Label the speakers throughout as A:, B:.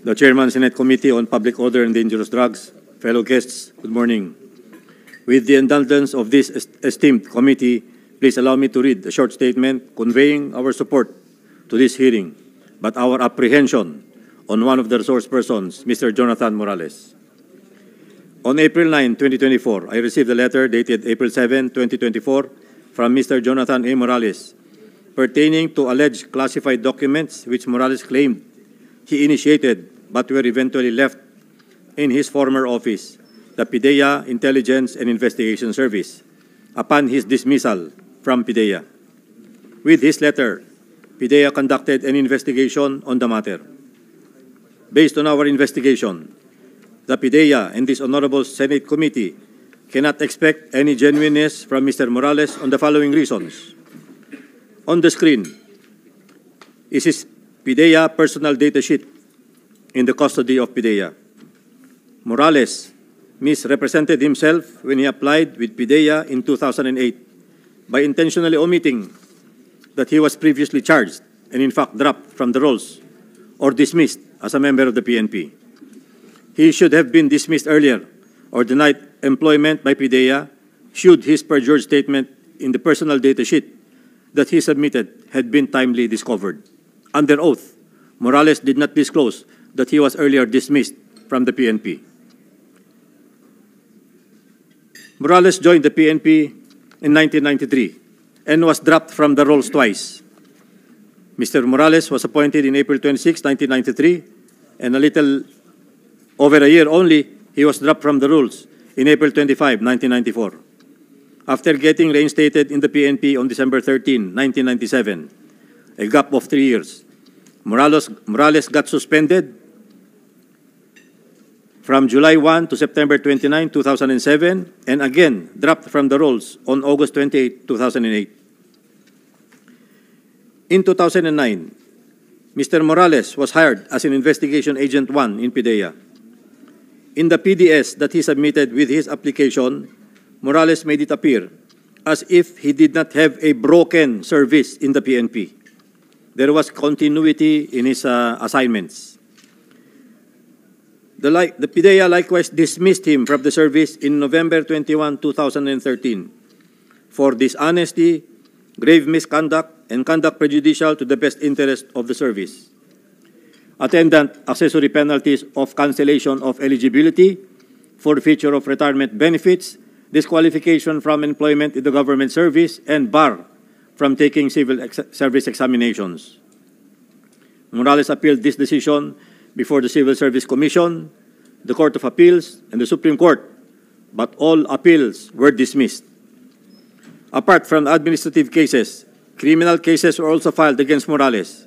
A: The Chairman, Senate Committee on Public Order and Dangerous Drugs, fellow guests, good morning. With the indulgence of this esteemed committee, please allow me to read a short statement conveying our support to this hearing, but our apprehension on one of the resource persons, Mr. Jonathan Morales. On April 9, 2024, I received a letter dated April 7, 2024, from Mr. Jonathan A. Morales pertaining to alleged classified documents which Morales claimed he initiated but were eventually left in his former office, the PIDEA Intelligence and Investigation Service, upon his dismissal from PIDEA. With his letter, PIDEA conducted an investigation on the matter. Based on our investigation, the PIDEA and this Honorable Senate Committee cannot expect any genuineness from Mr. Morales on the following reasons. On the screen is his PIDEA personal data sheet in the custody of PIDEA. Morales misrepresented himself when he applied with PIDEA in 2008 by intentionally omitting that he was previously charged and in fact dropped from the rolls or dismissed as a member of the PNP. He should have been dismissed earlier or denied employment by PIDEA should his perjured statement in the personal data sheet that he submitted had been timely discovered. Under oath, Morales did not disclose that he was earlier dismissed from the PNP. Morales joined the PNP in 1993 and was dropped from the rolls twice. Mr. Morales was appointed in April 26, 1993, and a little over a year only, he was dropped from the rolls in April 25, 1994. After getting reinstated in the PNP on December 13, 1997, a gap of 3 years, Morales got suspended from July 1 to September 29, 2007, and again dropped from the rolls on August 28, 2008. In 2009, Mr. Morales was hired as an Investigation Agent 1 in PIDEA. In the PDS that he submitted with his application, Morales made it appear as if he did not have a broken service in the PNP. There was continuity in his assignments. The PIDEA likewise dismissed him from the service in November 21, 2013 for dishonesty, grave misconduct, and conduct prejudicial to the best interest of the service. Attendant accessory penalties of cancellation of eligibility, forfeiture of retirement benefits, disqualification from employment in the government service, and bar from taking civil service examinations. Morales appealed this decision before the Civil Service Commission, the Court of Appeals, and the Supreme Court, but all appeals were dismissed. Apart from administrative cases, criminal cases were also filed against Morales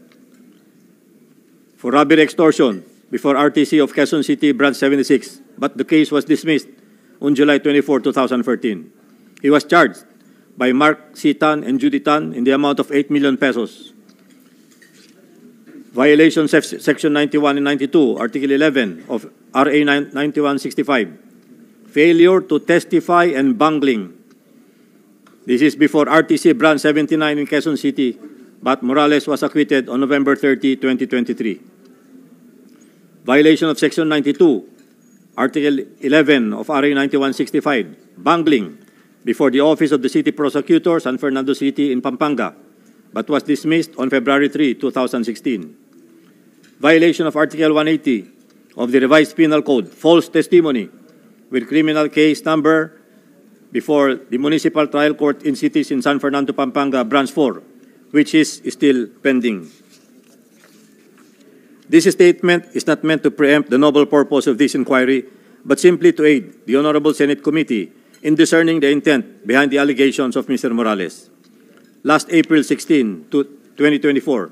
A: for robbery extortion before RTC of Quezon City, Branch 76, but the case was dismissed on July 24, 2014. He was charged by Mark C. Tan and Judy Tan in the amount of 8 million pesos. Violations of Section 91 and 92, Article 11 of RA 9165. Failure to testify and bungling. This is before RTC Branch 79 in Quezon City, but Morales was acquitted on November 30, 2023. Violation of Section 92, Article 11 of RA 9165. Bungling before the Office of the City Prosecutor, San Fernando City in Pampanga, but was dismissed on February 3, 2016. Violation of Article 180 of the Revised Penal Code, false testimony with criminal case number before the Municipal Trial Court in cities in San Fernando, Pampanga, Branch 4, which is still pending. This statement is not meant to preempt the noble purpose of this inquiry, but simply to aid the Honorable Senate Committee in discerning the intent behind the allegations of Mr. Morales. Last April 16, 2024,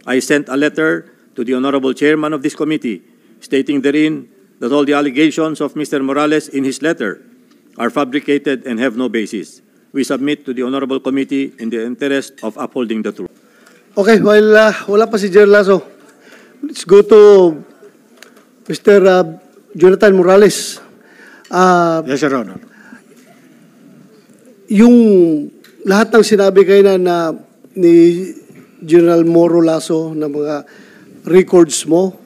A: I sent a letter to the Honorable Chairman of this committee, stating therein that all the allegations of Mr. Morales in his letter are fabricated and have no basis. We submit to the Honorable Committee in the interest of upholding the truth.
B: Okay, while wala pa si Jer Lasso, let's go to Mr. Jonathan Morales.
C: Yes, Your Honor.
B: Yung lahat ng sinabi kayo na ni General Moro Lasso na mga records mo,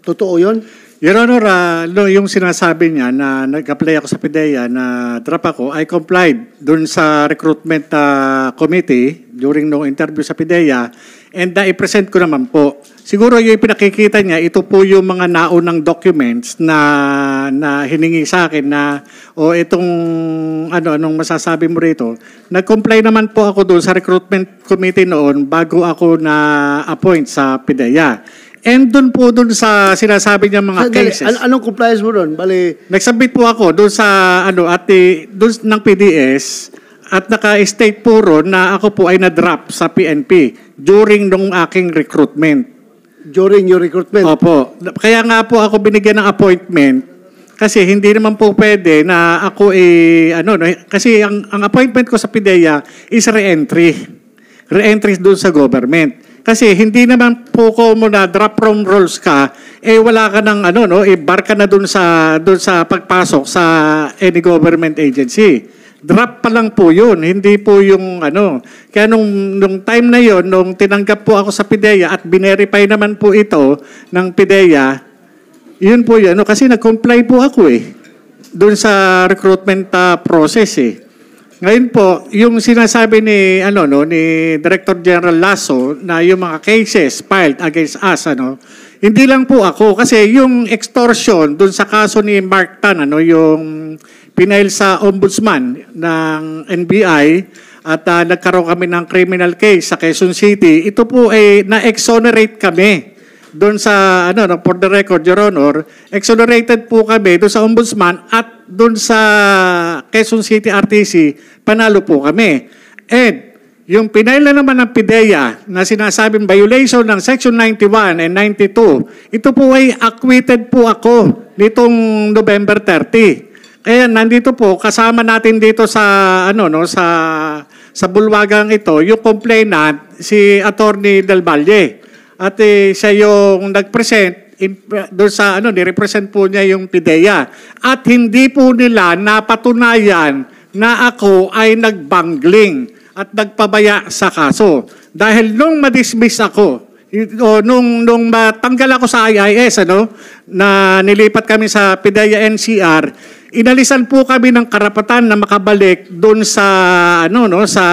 B: Totoo yun?
C: Your Honor, yung sinasabi niya na nag-apply ako sa PIDEA na drop ako, I complied dun sa recruitment committee during no interview sa PIDEA and i-present ko naman po. Siguro yung pinakikita niya, ito po yung mga naunang documents na hiningi sa akin na itong anong masasabi mo rito. Nag-comply naman po ako doon sa recruitment committee noon bago ako na-appoint sa PIDEA. And doon sa sinasabi niya mga cases.
B: Anong compliance mo doon? Bali,
C: Nag-submit po ako doon sa doon ng PDS at naka-state po ron na ako po ay na-drop sa PNP during nung aking recruitment.
B: during your recruitment?
C: Opo. Kaya nga po ako binigyan ng appointment kasi hindi naman po pwede na ako kasi ang appointment ko sa PIDEA is re-entry. Re-entry doon sa government. Kasi hindi naman po ko muna drop from roles ka, wala ka ng bar ka na doon sa pagpasok sa any government agency. Drop pa lang po yun, hindi po yung Kaya nung time na yon, nung tinanggap po ako sa PIDEA at binerify naman po ito ng PIDEA, yun po yun. Kasi nag-comply po ako doon sa recruitment process Ngayon po, yung sinasabi ni Director General Lasso na yung mga cases filed against us hindi lang po ako kasi yung extortion dun sa kaso ni Mark Tan yung pinail sa ombudsman ng NBI at nagkaroon kami ng criminal case sa Quezon City, ito po ay na-exonerate kami. Doon sa, for the record, Your Honor, exonerated po kami doon sa ombudsman at doon sa Quezon City RTC, panalo po kami. And yung pinaila naman ng PIDEA na sinasabing violation ng Section 91 and 92, ito po ay acquitted po ako nitong November 30. Kaya nandito po, kasama natin dito sa, sa bulwagang ito, yung complainant, si Attorney Del Valle. At siya yung nag-present doon sa ni-represent po niya yung PIDEA. At hindi po nila napatunayan na ako ay nagbangling at nagpabaya sa kaso. Dahil nung madismiss ako, nung matanggal ako sa IIS, na nilipat kami sa PIDEA NCR, inalisan po kami ng karapatan na makabalik doon sa sa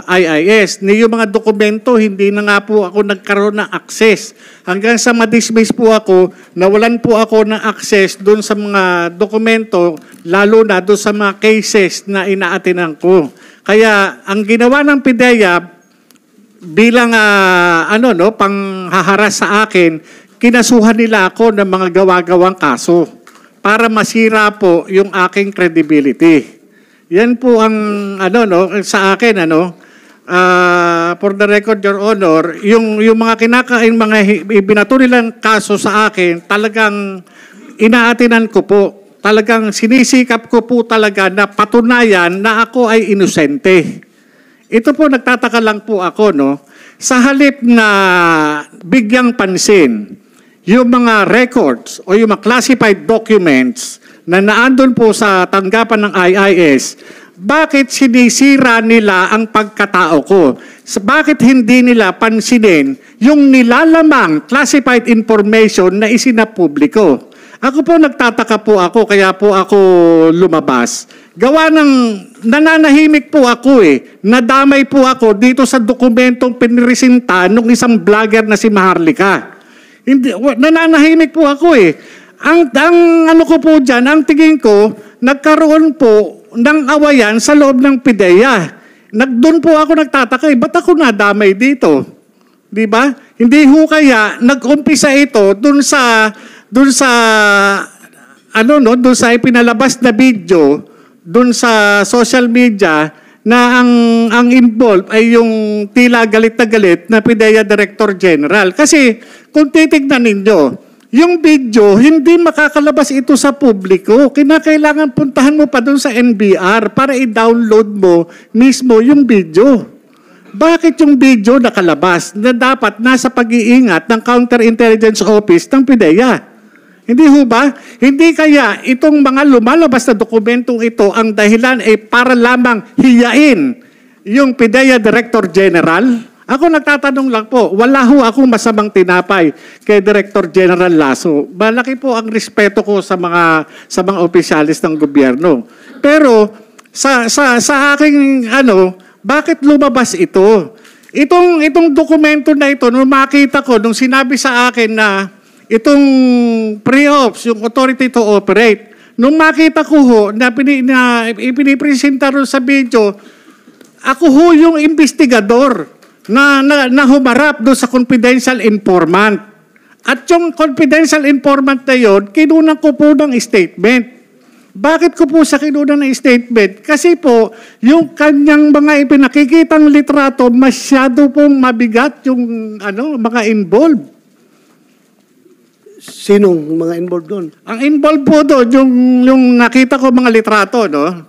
C: IIS. Yung mga dokumento hindi na nga po ako nagkaroon ng access. Hanggang sa ma-dismiss po ako, nawalan po ako ng access doon sa mga dokumento, lalo na doon sa mga cases na inaatinan ko. Kaya ang ginawa ng PIDEA bilang panghaharas sa akin, kinasuhan nila ako ng mga gawa-gawang kaso para masira po yung aking credibility. Yan po ang sa akin for the record, Your Honor, yung mga mga ibinato nilang kaso sa akin, talagang inaatinan ko po. Talagang sinisikap ko po talaga na patunayan na ako ay inosente. Ito po nagtataka lang po ako sa halip na bigyang pansin yung mga records o yung mga classified documents na naandun po sa tanggapan ng IIS, bakit sinisira nila ang pagkatao ko? Bakit hindi nila pansinin yung nilalamang classified information na isinapubliko? Ako po nagtataka po ako, kaya po ako lumabas. Gawa ng nananahimik po ako Nadamay po ako dito sa dokumentong pinirisinta ng isang vlogger na si Maharlika. Hindi, nananahimik po ako Ang ko po dyan, ang tingin ko, nagkaroon po ng awayan sa loob ng PIDEA. Doon po ako nagtataka, ba't ako nadamay dito? Di ba? Hindi ho kaya nag-umpisa ito doon sa ipinalabas na video doon sa social media na ang involved ay yung tila galit na galit na PIDEA Director General. Kasi kung titignan ninyo, yung video, hindi makakalabas ito sa publiko. Kinakailangan puntahan mo pa doon sa NBR para i-download mo mismo yung video. Bakit yung video nakalabas na dapat nasa pag-iingat ng Counterintelligence Office ng PIDEA? Hindi ho ba? Hindi kaya itong mga lumalabas na dokumentong ito ang dahilan ay para lamang hiyain yung PIDEA Director General Ako nagtatanong lang po, wala ho akong masamang tinapay kay Director General Lasso. Malaki po ang respeto ko sa mga opisyalis ng gobyerno. Pero sa aking bakit lumabas ito? Itong dokumento na ito, nung makita ko, nung sinabi sa akin na itong pre-ops, yung authority to operate, nung makita ko ho na ipinipresenta rin sa video, ako ho yung investigador na humarap doon sa confidential informant. At yung confidential informant na yun, kinunan ko po ng statement. Bakit ko po sa kinunan ng statement? Kasi po, yung kanyang mga ipinakikitang litrato, masyado pong mabigat yung mga involved.
B: Sinong mga involved doon?
C: Ang involved po doon, yung nakita ko mga litrato, no?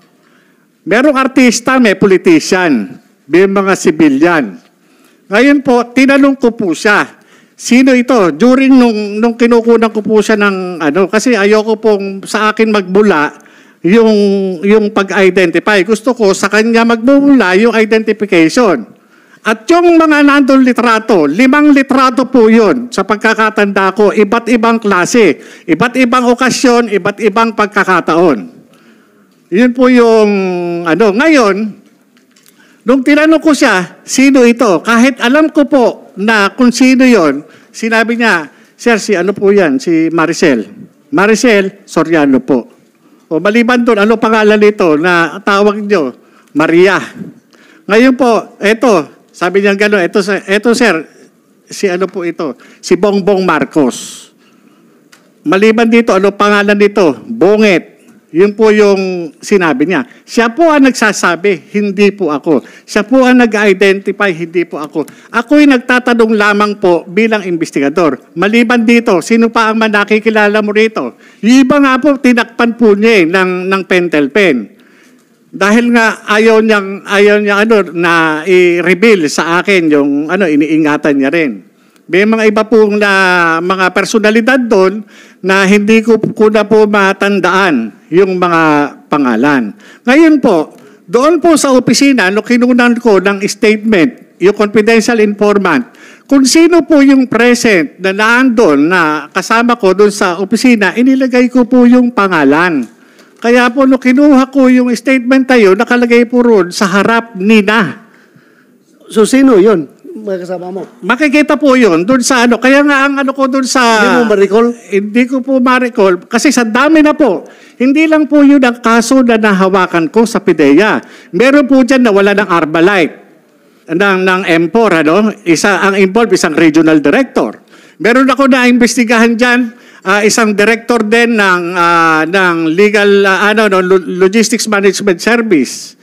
C: Merong artista, may politician, may mga civilian. Ngayon po, tinanong ko po siya, sino ito? During nung kinukunan ko po siya ng kasi ayoko pong sa akin magbula yung pag-identify. Gusto ko sa kanya magbula yung identification. At yung mga nandun litrato, 5 litrato po yun sa pagkakatanda ko, iba't ibang klase, iba't ibang okasyon, iba't ibang pagkakataon. Yun po yung Ngayon, nung tinanong ko siya, sino ito? Kahit alam ko po na kung sino yon, sinabi niya, Sir, si po yan? Si Maricel. Maricel Soriano po. O maliban doon, ano pangalan nito na tawag niyo? Maria. Ngayon po, sabi niya gano'n, eto sir, si po ito? Si Bongbong Marcos. Maliban dito, ano pangalan nito? Bonget. Yun po yung sinabi niya. Siya po ang nagsasabi, hindi po ako. Siya po ang nag-identify, hindi po ako. Ako'y nagtatanong lamang po bilang investigador. Maliban dito, sino pa ang nakikilala mo rito? Yung iba nga po, tinakpan po niya ng pentel pen. Dahil nga ayaw niya na i-reveal sa akin yung iniingatan niya rin. May mga iba pong mga personalidad doon na hindi ko na po matandaan yung mga pangalan. Ngayon po, doon po sa opisina, kinunan ko ng statement, yung confidential informant, kung sino po yung present na naandun na kasama ko doon sa opisina, inilagay ko po yung pangalan. Kaya po, kinuha ko yung statement tayo, nakalagay po roon sa harap nina.
B: So, sino yun? Mga kasama mo?
C: Makikita po yun doon sa Kaya nga ang ko doon sa...
B: Hindi mo ma-recall?
C: Hindi ko po ma-recall. Kasi sa dami na po. Hindi lang po yun ang kaso na nahawakan ko sa PIDEA. Meron po dyan na wala ng Arbalite. Ng M4, ang involved, isang regional director. Meron ako na investigahan dyan, isang director din ng legal, logistics management service.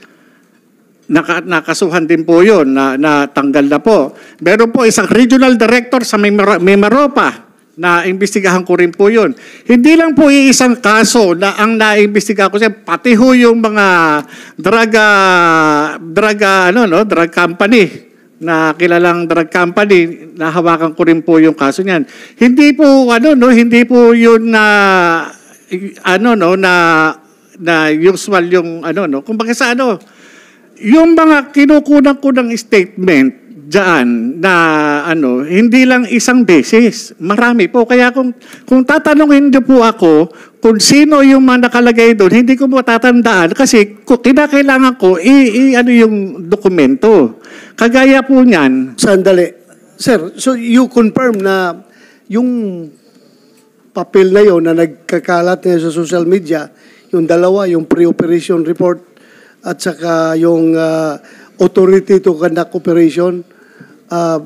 C: Nakasuhan din po yun, natanggal na po. Meron po isang regional director sa Mimaropa na imbestigahan ko rin po yun. Hindi lang po iisang kaso na ang naimbestigahan ko siya, pati ho yung mga drug company, na kilalang drug company, nahawakan ko rin po yung kaso niyan. Hindi po, hindi po yun na usual yung, kumbaga sa yung mga kinukunan ko ng statement dyan na hindi lang isang beses, marami po. Kaya kung tatanungin niyo po ako kung sino yung mga nakalagay doon, hindi ko mo tatandaan kasi kinakailangan ko yung dokumento. Kagaya po niyan.
B: Sandali. Sir, so you confirm na yung papel na yon na nagkakalat niya sa social media, yung dalawa, yung pre-operation report at saka yung authority to conduct operation, are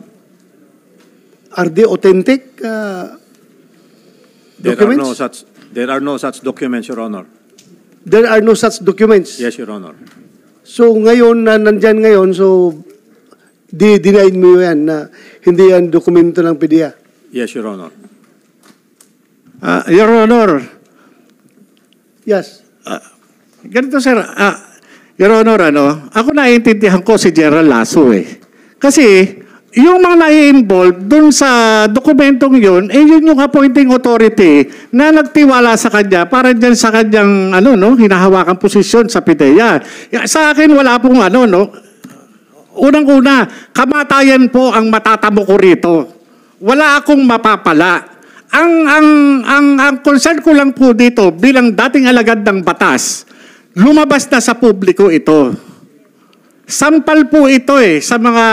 B: they authentic documents?
A: There are no such documents, Your Honor.
B: There are no such documents?
A: Yes, Your Honor.
B: So ngayon, nandyan ngayon, so denied mo yan na hindi yan dokumento ng PIDEA?
A: Yes, Your Honor.
C: Your Honor.
B: Yes.
C: Ganito, sir. Your Honor, ako naiintindihan ko si General Lasso Kasi, yung mga nai-involve dun sa dokumentong yun, yun yung appointing authority na nagtiwala sa kanya para dyan sa kanyang, hinahawakan posisyon sa PIDEA. Sa akin, wala pong, Unang-una, kamatayan po ang matatamo ko rito. Wala akong mapapala. Ang concern ko lang po dito bilang dating alagad ng batas, lumabas na sa publiko ito. Sampal po ito sa mga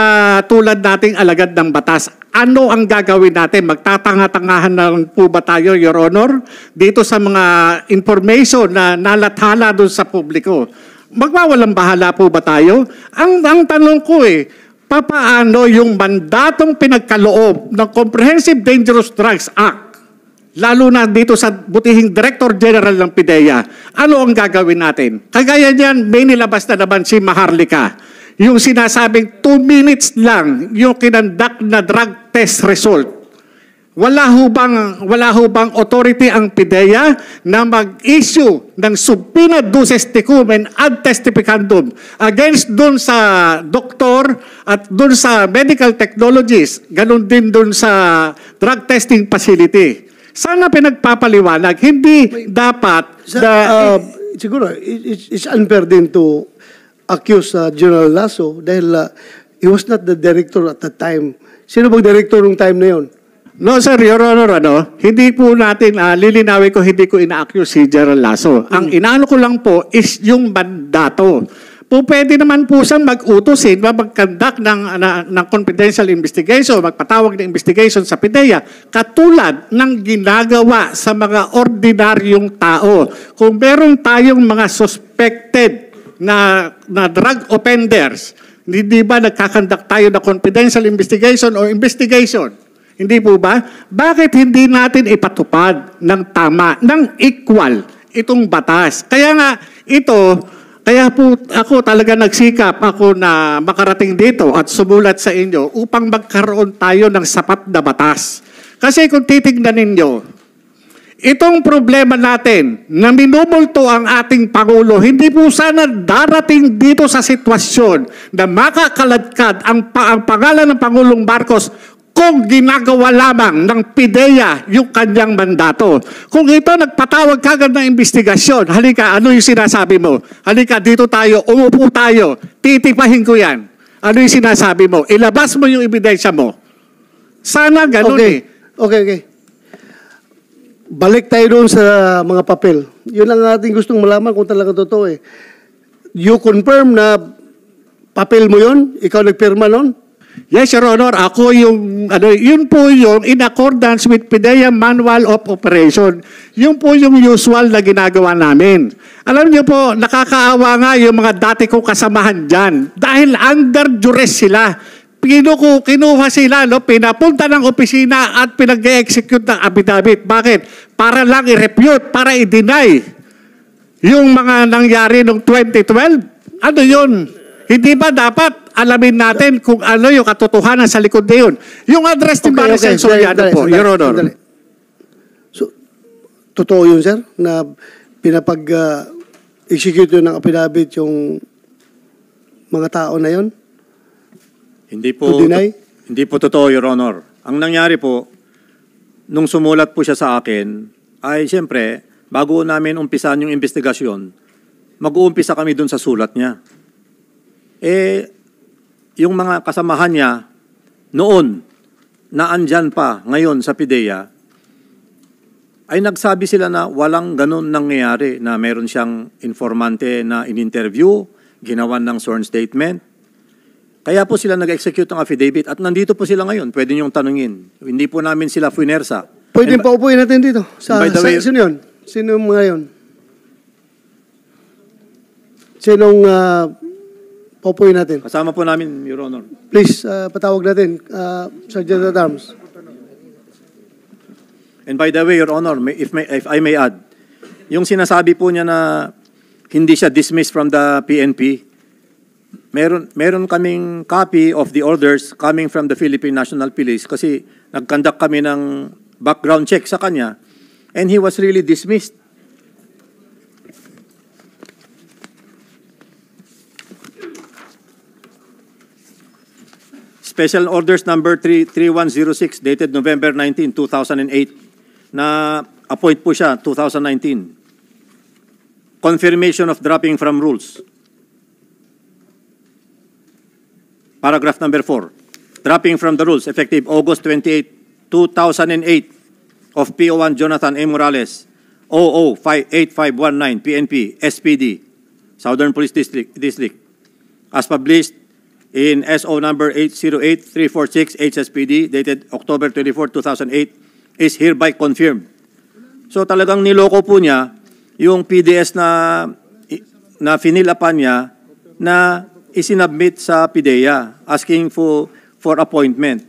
C: tulad nating alagad ng batas. Ano ang gagawin natin? Magtatanga-tangahan na po ba tayo, Your Honor, dito sa mga information na nalathala doon sa publiko? Magwawalang bahala po ba tayo? Ang tanong ko papaano yung mandatong pinagkaloob ng Comprehensive Dangerous Drugs Act, lalo na dito sa butihing Director General ng PIDEA, ano ang gagawin natin? Kagaya niyan, may nilabas na naman si Maharlika. Yung sinasabing 2 minutes lang yung kinandak na drug test result. Wala ho bang authority ang PIDEA na mag-issue ng subpoena duces tecum ad testificandum against dun sa doktor at dun sa medical technologies, ganun din dun sa drug testing facility. Sana pinagpapaliwanag, hindi dapat
B: siguro it's unfair din to accuse General Lasso dahil he was not the director at the time. Sino bang director nung time na yon?
C: No, sir, Your Honor, hindi po natin, lilinawin ko, hindi ko ina-accuse si General Lasso. Ang inaano ko lang po is yung mandato. Po pwede naman po siyang mag-utosin, mag-conduct ng confidential investigation, magpatawag ng investigation sa PIDEA, katulad ng ginagawa sa mga ordinaryong tao. Kung meron tayong mga suspected na drug offenders, hindi ba nagkakandak tayo na confidential investigation o investigation? Hindi po ba? Bakit hindi natin ipatupad ng tama, ng equal itong batas? Kaya nga kaya po ako talaga nagsikap ako na makarating dito at sumulat sa inyo upang magkaroon tayo ng sapat na batas. Kasi kung titignan ninyo, itong problema natin na minumulto ang ating Pangulo, hindi po sana darating dito sa sitwasyon na makakaladkad ang pangalan ng Pangulong Marcos kung ginagawa lamang ng PIDEA yung kanyang mandato. Kung ito nagpatawag kagad ng investigasyon, halika, ano yung sinasabi mo? Halika, dito tayo, umupo tayo, titipahin ko yan. Ano yung sinasabi mo? Ilabas mo yung ebidensya mo. Sana ganun
B: Okay. Balik tayo doon sa mga papel. Yun ang ating gustong malaman kung talaga totoo You confirm na papel mo yun? Ikaw nagpirma nun?
C: Yes, Your Honor. Ako yun po yung in accordance with PIDEA Manual of Operation. Yun po yung usual na ginagawa namin. Alam niyo po, nakakaawa nga yung mga dati kong kasamahan dyan. Dahil under duress sila. Kinuha sila, pinapunta ng opisina at pinag-execute ng affidavit. Bakit? Para lang i-refute, para i-deny yung mga nangyari noong 2012. Ano yun? Hindi ba dapat alamin natin kung ano yung katotohanan sa likod na yun? Yung address ni Maricel Soriano po, Your Honor.
B: So, totoo yun, sir, na pinapag-execute yun ng affidavit yung mga tao na yun?
A: Hindi po totoo, Your Honor. Ang nangyari po, nung sumulat po siya sa akin, ay siyempre, bago namin umpisan yung investigasyon, mag-uumpisa kami dun sa sulat niya. Yung mga kasamahan niya, noon, na andyan pa ngayon sa PIDEA, ay nagsabi sila na walang ganun nangyayari, na meron siyang informante na in-interview, ginawan ng sworn statement. Kaya po sila nag-execute ng affidavit at nandito po sila ngayon. Pwede niyong tanungin. Hindi po namin sila fuinersa.
B: Pwede pa upuin natin dito. Sino yun? Sino mga yun? Sinong paupuin natin?
A: Kasama po namin, Your Honor.
B: Please, patawag natin. Sergeant at Arms.
A: And by the way, Your Honor, if I may add, yung sinasabi po niya na hindi siya dismissed from the PNP, meron kaming copy of the orders coming from the Philippine National Police kasi nag-conduct kami ng background check sa kanya and he was really dismissed. Special Orders number 3106 dated November 19, 2008 na appoint po siya 2019. Confirmation of dropping from rules. paragraph number 4, dropping from the rules effective August 28, 2008 of PO1 Jonathan A. Morales, 008519 PNP, SPD, Southern Police District, as published in SO number 808346 HSPD dated October 24, 2008, is hereby confirmed. So talagang niloko po niya yung PDS na finilapan niya na isinubmit sa PIDEA asking for appointment.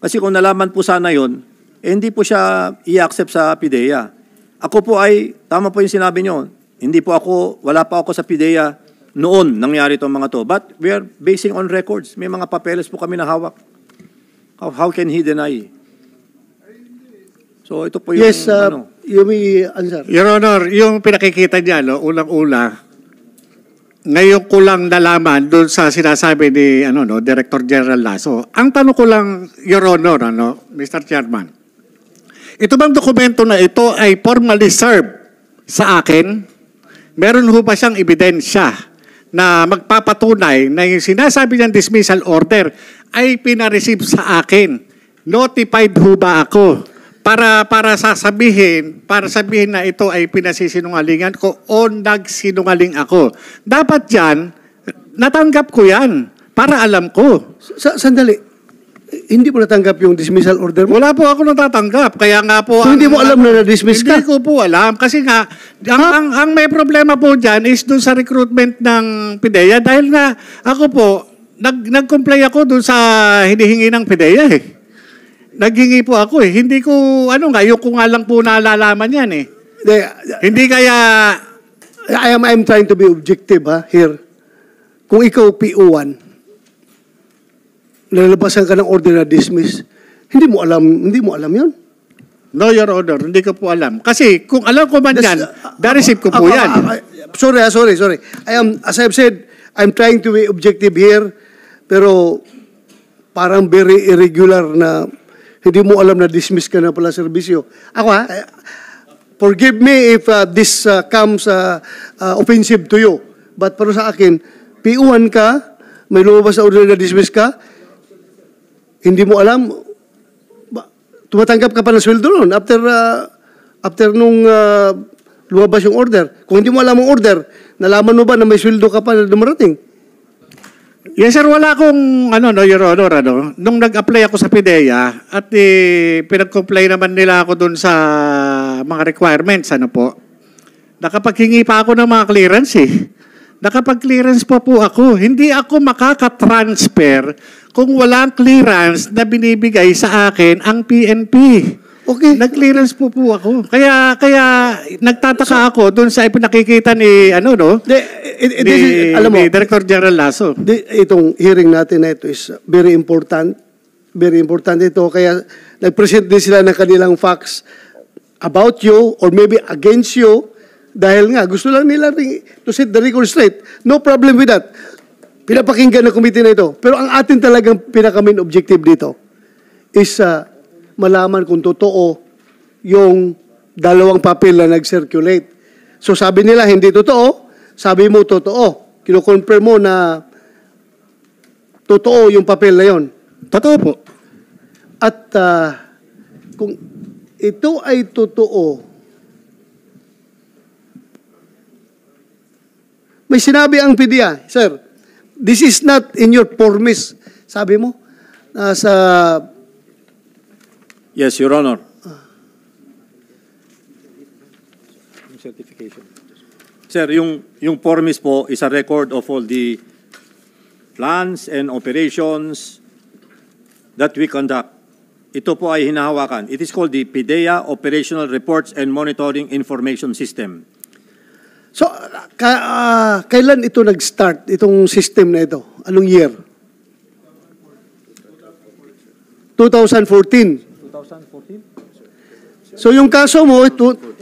A: Kasi kung nalaman po sana yon, hindi po siya i-accept sa PIDEA. Ako po ay, tama po yung sinabi niyo, wala pa ako sa PIDEA noon nangyari itong mga to. But we are basing on records. May mga papeles po kami na hawak. How can he deny? So ito po yung
B: Yes, you may answer.
C: Your Honor, yung pinakikita niya, no, ulang-una, ngayon ko lang nalaman doon sa sinasabi ni Director General Lasso. Ang tanong ko lang, Your Honor, Mr. Chairman, ito bang dokumento na ito ay formally served sa akin? Meron ho ba siyang ebidensya na magpapatunay na yung sinasabi niyang dismissal order ay pinareceive sa akin? Notified ho ba ako? Para sabihin na ito ay pinasisinungalingan ko o nagsinungaling ako. Dapat yan, natanggap ko yan para alam ko.
B: Sandali. Hindi mo natanggap yung dismissal order mo?
C: Wala po ako natatanggap. Kaya nga po...
B: So, hindi mo alam na na-dismiss ka?
C: Hindi ko po alam. Kasi nga, ang may problema po dyan is doon sa recruitment ng PIDEA dahil nga ako po, nag-comply ako doon sa hinihingi ng PIDEA eh. Naghingi po ako eh. Hindi ko, ngayon ko nga lang po nalalaman yan eh. Hindi kaya...
B: I'm trying to be objective here. Kung ikaw PO1, nalabasan ka ng order na dismiss, hindi mo alam yun?
C: No, Your Honor, hindi ko po alam. Kasi kung alam ko man yan, na-receive ko po yan.
B: Sorry. As I've said, I'm trying to be objective here, pero parang very irregular na hindi mo alam na dismiss ka na pala serbisyo. Ako forgive me if this comes offensive to you. But para sa akin, PO1 ka, may lumabas na order na dismiss ka, hindi mo alam, tumatanggap ka pa ng sweldo noon after nung lumabas yung order. Kung hindi mo alam ang order, nalaman mo ba na may sweldo ka pa na dumarating?
C: Yes, sir. Wala akong, Your Honor, nung nag-apply ako sa PIDEA at pinag-comply naman nila ako dun sa mga requirements, nakapaghingi pa ako ng mga clearance eh. Nakapag-clearance pa po ako. Hindi ako makaka-transfer kung walang clearance na binibigay sa akin ang PNP.
B: Okay.
C: Nag-clearance po ako. Kaya nagtataka ako doon sa ipinakikita ni ni Director General Lasso.
B: Itong hearing natin na ito is very important. Very important ito. Kaya nag-present din sila ng kanilang facts about you or maybe against you dahil nga gusto lang nila to set the record straight. No problem with that. Pinapakinggan ng committee na ito. Pero ang atin talagang pinaka-main objective dito is malaman kung totoo yung dalawang papel na nag-circulate. So sabi nila hindi totoo, sabi mo totoo. Kino-confirm mo na totoo yung papel na yon.
C: Totoo po.
B: At kung ito ay totoo, may sinabi ang PIDEA, sir, this is not in your formis. Sabi mo, sa...
A: Yes, Your Honor. Certification. Sir, yung formis po is a record of all the plans and operations that we conduct. Ito po ay hinahawakan. It is called the PIDEA Operational Reports and Monitoring Information System.
B: So, kailan ito nag-start, itong system na ito? Anong year? 2014. So, yung kaso mo,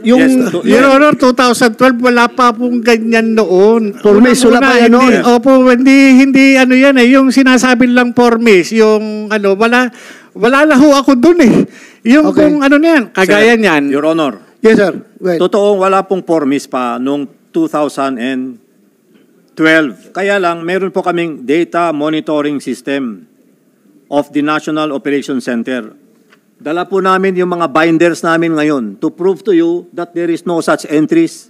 B: yung...
A: Yes,
C: Your Honor, 2012, wala pa pong ganyan noon.
B: Formis, wala pa yan noon.
C: Opo, hindi yan eh. Yung sinasabi lang formis, yung wala na ho ako dun eh. Yung
B: Okay.
C: kung yan, kagaya
A: Sir,
C: niyan.
A: Your Honor.
B: Yes, sir. Right.
A: Totoo, wala pong formis pa noong 2012. 12. Kaya lang, meron po kaming data monitoring system of the National Operations Center. Dala po namin yung mga binders namin ngayon to prove to you that there is no such entries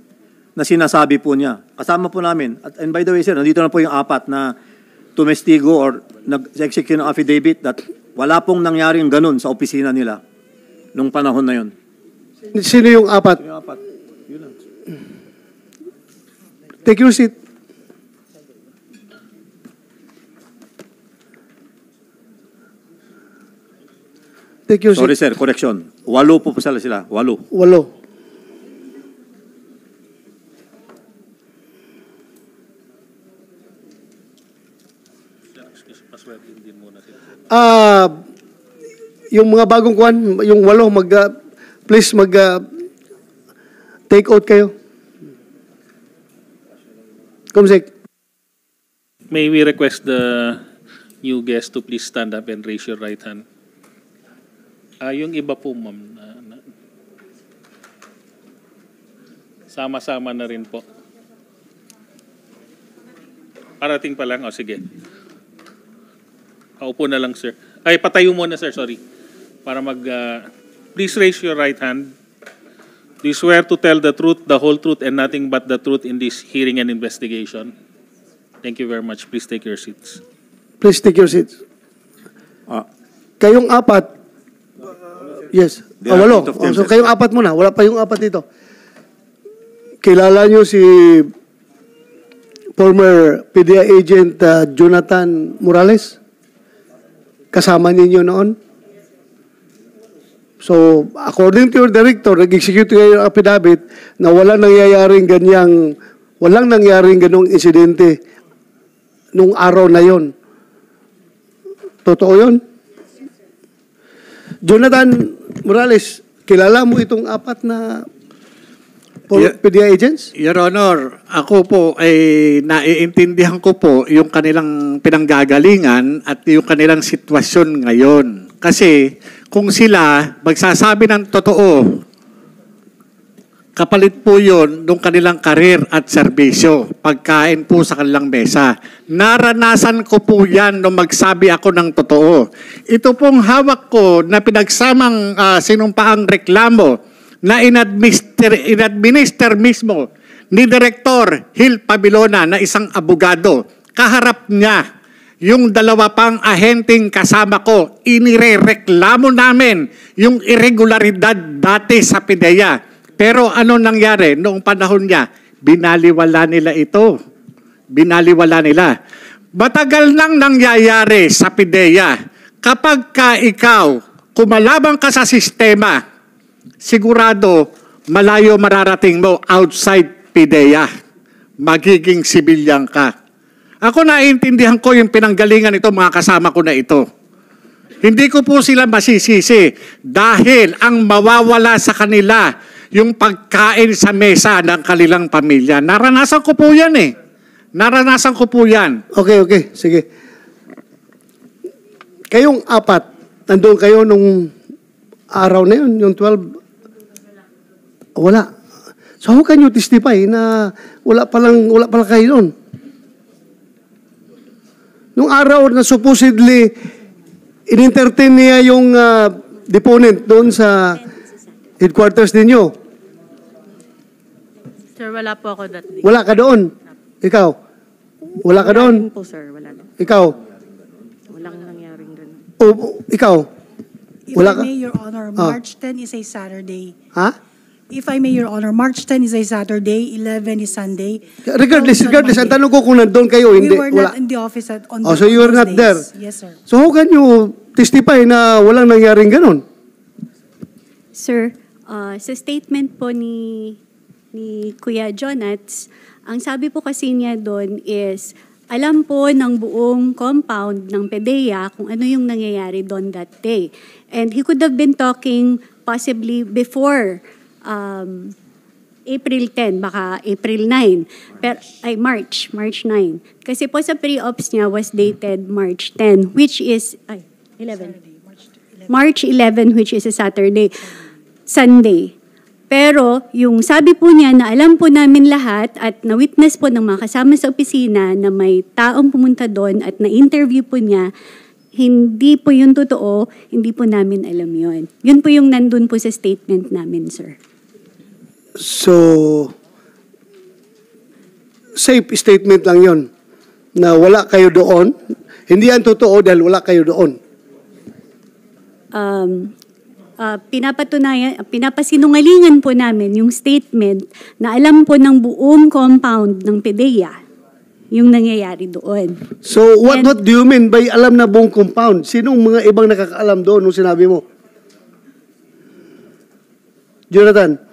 A: na sinasabi po niya. Kasama po namin. And by the way, sir, nandito na po yung 4 na tumestigo or nag-execute ng affidavit that wala pong nangyaring ganun sa opisina nila nung panahon na yun.
B: Sino yung 4?
A: Yung 4. Yun lang.
B: Take your seat. Take your
A: Sorry,
B: seat.
A: sir, correction. 8 po sila. 8.
B: 8. Yung mga bagong kuwan, yung 8, please take out kayo. Kumsik.
D: May we request the new guest to please stand up and raise your right hand? Yung iba po, ma'am. Sama-sama na rin po. Parating pa lang. O, sige. Paupo na lang, sir. Ay, patayo muna, sir. Sorry. Para please raise your right hand. Do you swear to tell the truth, the whole truth, and nothing but the truth in this hearing and investigation? Thank you very much. Please take your seats.
B: Please take your seats. Kayong 4, yes. 8. So kayong 4 muna. Wala pa yung 4 dito. Kilala nyo si former PDEA agent Jonathan Morales? Kasama ninyo noon? So, according to your director, nag-execute kayo ng affidavit na walang nangyaring ganong insidente nung araw na yon. Totoo yun? Jonathan Morales, kilala mo itong 4 na PDEA agents?
C: Your Honor, ako po ay naiintindihan ko po yung kanilang pinanggagalingan at yung kanilang sitwasyon ngayon. Kasi kung sila magsasabi ng totoo, kapalit po yun ng kanilang karir at serbisyo, pagkain po sa kanilang mesa. Naranasan ko po yan nung magsabi ako ng totoo. Ito pong hawak ko na pinagsamang sinumpaang reklamo na inadminister mismo ni Director Hil Pabilona na isang abogado. Kaharap niya yung 2 pang ahenteng kasama ko. Inirereklamo namin yung irregularidad dati sa PIDEA. Pero ano nangyari noong panahon niya? Binaliwala nila ito. Binaliwala nila. Matagal nang nangyayari sa PIDEA. Kapag ka ikaw, kumalabang ka sa sistema, sigurado malayo mararating mo outside PIDEA. Magiging sibilyan ka. Ako naiintindihan ko yung pinanggalingan ito, mga kasama ko na ito. Hindi ko po sila masisisi dahil ang mawawala sa kanila yung pagkain sa mesa ng kanilang pamilya. Naranasan ko po yan eh. Naranasan ko po yan.
B: Okay. Sige. Kayong 4, nandun kayo nung araw na yun, yung 12. Wala. So how can you testify na wala palang kayo doon? Nung araw na supposedly in-entertain niya yung deponent doon sa headquarters ninyo.
E: Sir, wala po ako that day.
B: Wala ka doon. Ikaw? Wala ka doon?
E: Wala po, sir. Wala na.
B: Ikaw?
E: Walang nangyaring ganun.
B: O, ikaw?
F: If
B: Wala
F: I
B: ka?
F: may, Your Honor, March 10 is a Saturday.
B: Ha?
F: If I may, Your Honor, March 10 is a Saturday, 11 is Sunday.
B: Regardless, ang
F: Monday.
B: tanong ko kung nandun kayo,
F: We
B: hindi,
F: were
B: wala.
F: not in the office on
B: Oh, so you were
F: those
B: not there?
F: days. Yes, sir.
B: So how can you testify na walang nangyaring ganun?
G: Sir, sa statement po ni Kuya Jonats, ang sabi po kasi niya doon is, alam po ng buong compound ng PIDEA kung ano yung nangyayari doon that day. And he could have been talking possibly before April 10, baka April 9, March 9. Kasi po sa pre-ops niya was dated March 10, which is, 11. March 11, which is a Saturday. Sunday. Pero yung sabi po niya na alam po namin lahat at na-witness po ng mga kasama sa opisina na may taong pumunta doon at na-interview po niya, hindi po yun totoo, hindi po namin alam yun. Yun po yung nandun po sa statement namin, sir.
B: So, safe statement lang yon na wala kayo doon. Hindi yan totoo dahil wala kayo doon.
G: Pinapasinungalingan po namin yung statement na alam po ng buong compound ng PDEA yung nangyayari doon.
B: So, what do you mean by alam na buong compound? Sinong mga ibang nakakaalam doon nung sinabi mo? Jonathan?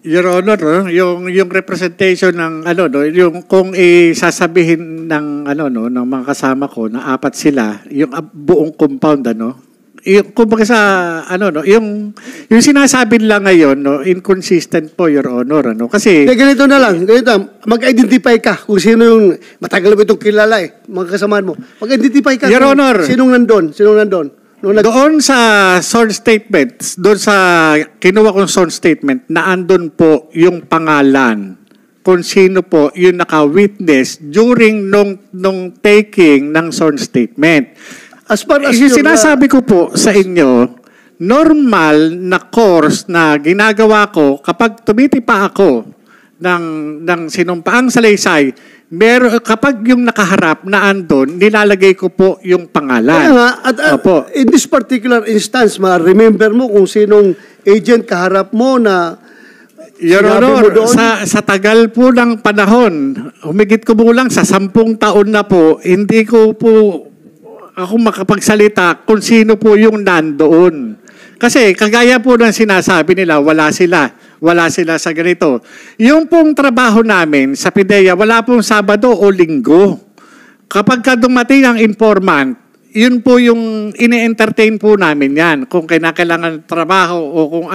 C: Your Honor, no, yung representation ng yung kung isasabihin ng ng mga kasama ko na 4 sila, yung buong compound yung kumbaga sa yung sinasabi lang ngayon inconsistent po, Your Honor, kasi
B: Ganito na lang, mag-identify ka kung sino yung matagal mo itong kilala mga kasamaan mo. Mag-identify ka.
C: Your Honor.
B: Sinong nandun?
C: Doon sa sworn statement, doon sa kinuha kong sworn statement, na andun po yung pangalan kung sino po yung naka-witness during nung taking ng sworn statement.
B: As far as
C: Yung sinasabi ko po sa inyo, normal na course na ginagawa ko kapag tumitipa ako ng sinumpaang salaysay, kapag yung nakaharap na andon, nilalagay ko po yung pangalan.
B: Kaya nga, at
C: Opo.
B: in this particular instance, ma-remember mo kung sinong agent kaharap mo na
C: Your
B: sinabi mo
C: Honor,
B: doon?
C: sa tagal po ng panahon, humigit ko lang sa 10 taon na po, hindi ko po ako makapagsalita kung sino po yung nandoon. Kasi kagaya po ng sinasabi nila, wala sila sa ganito. Yung pong trabaho namin sa PDEA, wala pong Sabado o Linggo. Kapag dumating ang informant, yun po yung ine-entertain po namin yan. Kung kailangan trabaho o kung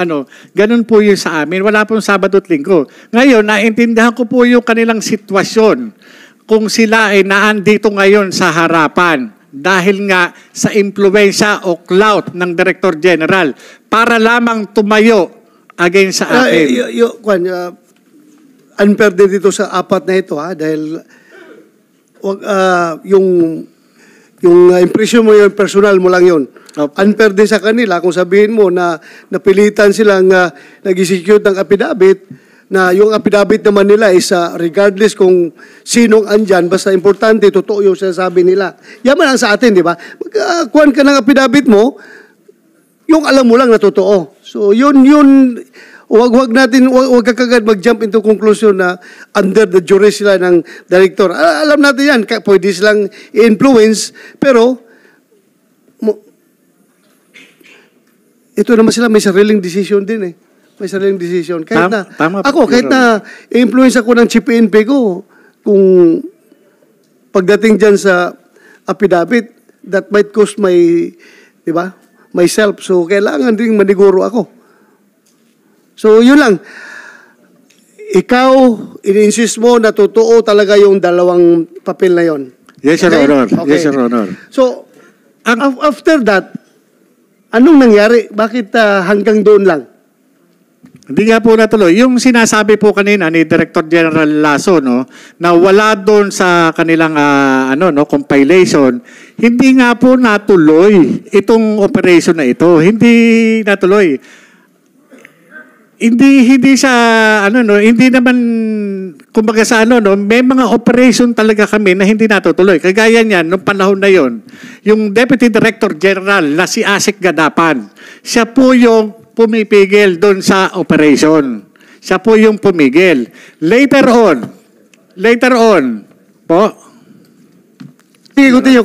C: ganun po yun sa amin. Wala pong Sabado at Linggo. Ngayon, naintindihan ko po yung kanilang sitwasyon kung sila ay naandito ngayon sa harapan dahil nga sa impluwensya o clout ng Director General para lamang tumayo against sa atin.
B: Unfair din dito sa 4 na ito dahil yung impression mo, yung personal mo lang yun. Unfair din sa kanila kung sabihin mo na napilitan silang nag-execute ng affidavit na yung affidavit naman nila is regardless kung sinong andyan, basta importante, totoo yung sinasabi nila. Yaman lang sa atin, di ba? Magkakuhan ka ng affidavit mo, yung alam mo lang na totoo. So yun, wag ka kagad mag-jump into conclusion na under the jury sila ng director. Alam natin yan, pwede silang i-influence, pero ito naman sila may sariling decision din May sariling decision. Kahit
C: tama
B: kahit na i-influence ako ng Chief PNP ko, kung pagdating dyan sa affidavit, that might cost myself. So, kailangan rin maniguro ako. So, yun lang. Ikaw, in-insist mo na totoo talaga yung 2 papel na yon.
C: Yes, Your Honor.
B: Okay.
C: Yes, Your Honor.
B: So, after that, anong nangyari? Bakit hanggang doon lang?
C: Hindi nga po natuloy. Yung sinasabi po kanina ni Director General Lasso, na wala doon sa kanilang compilation, hindi nga po natuloy itong operation na ito. Hindi natuloy. Hindi siya hindi naman kumbaga sa may mga operation talaga kami na hindi natutuloy. Kagaya niyan nung panahon na yon, yung Deputy Director General na si Asik Gadapan, siya po yung pumipigil doon sa operation. Siya po yung pumigil. Later on po.
B: Continue.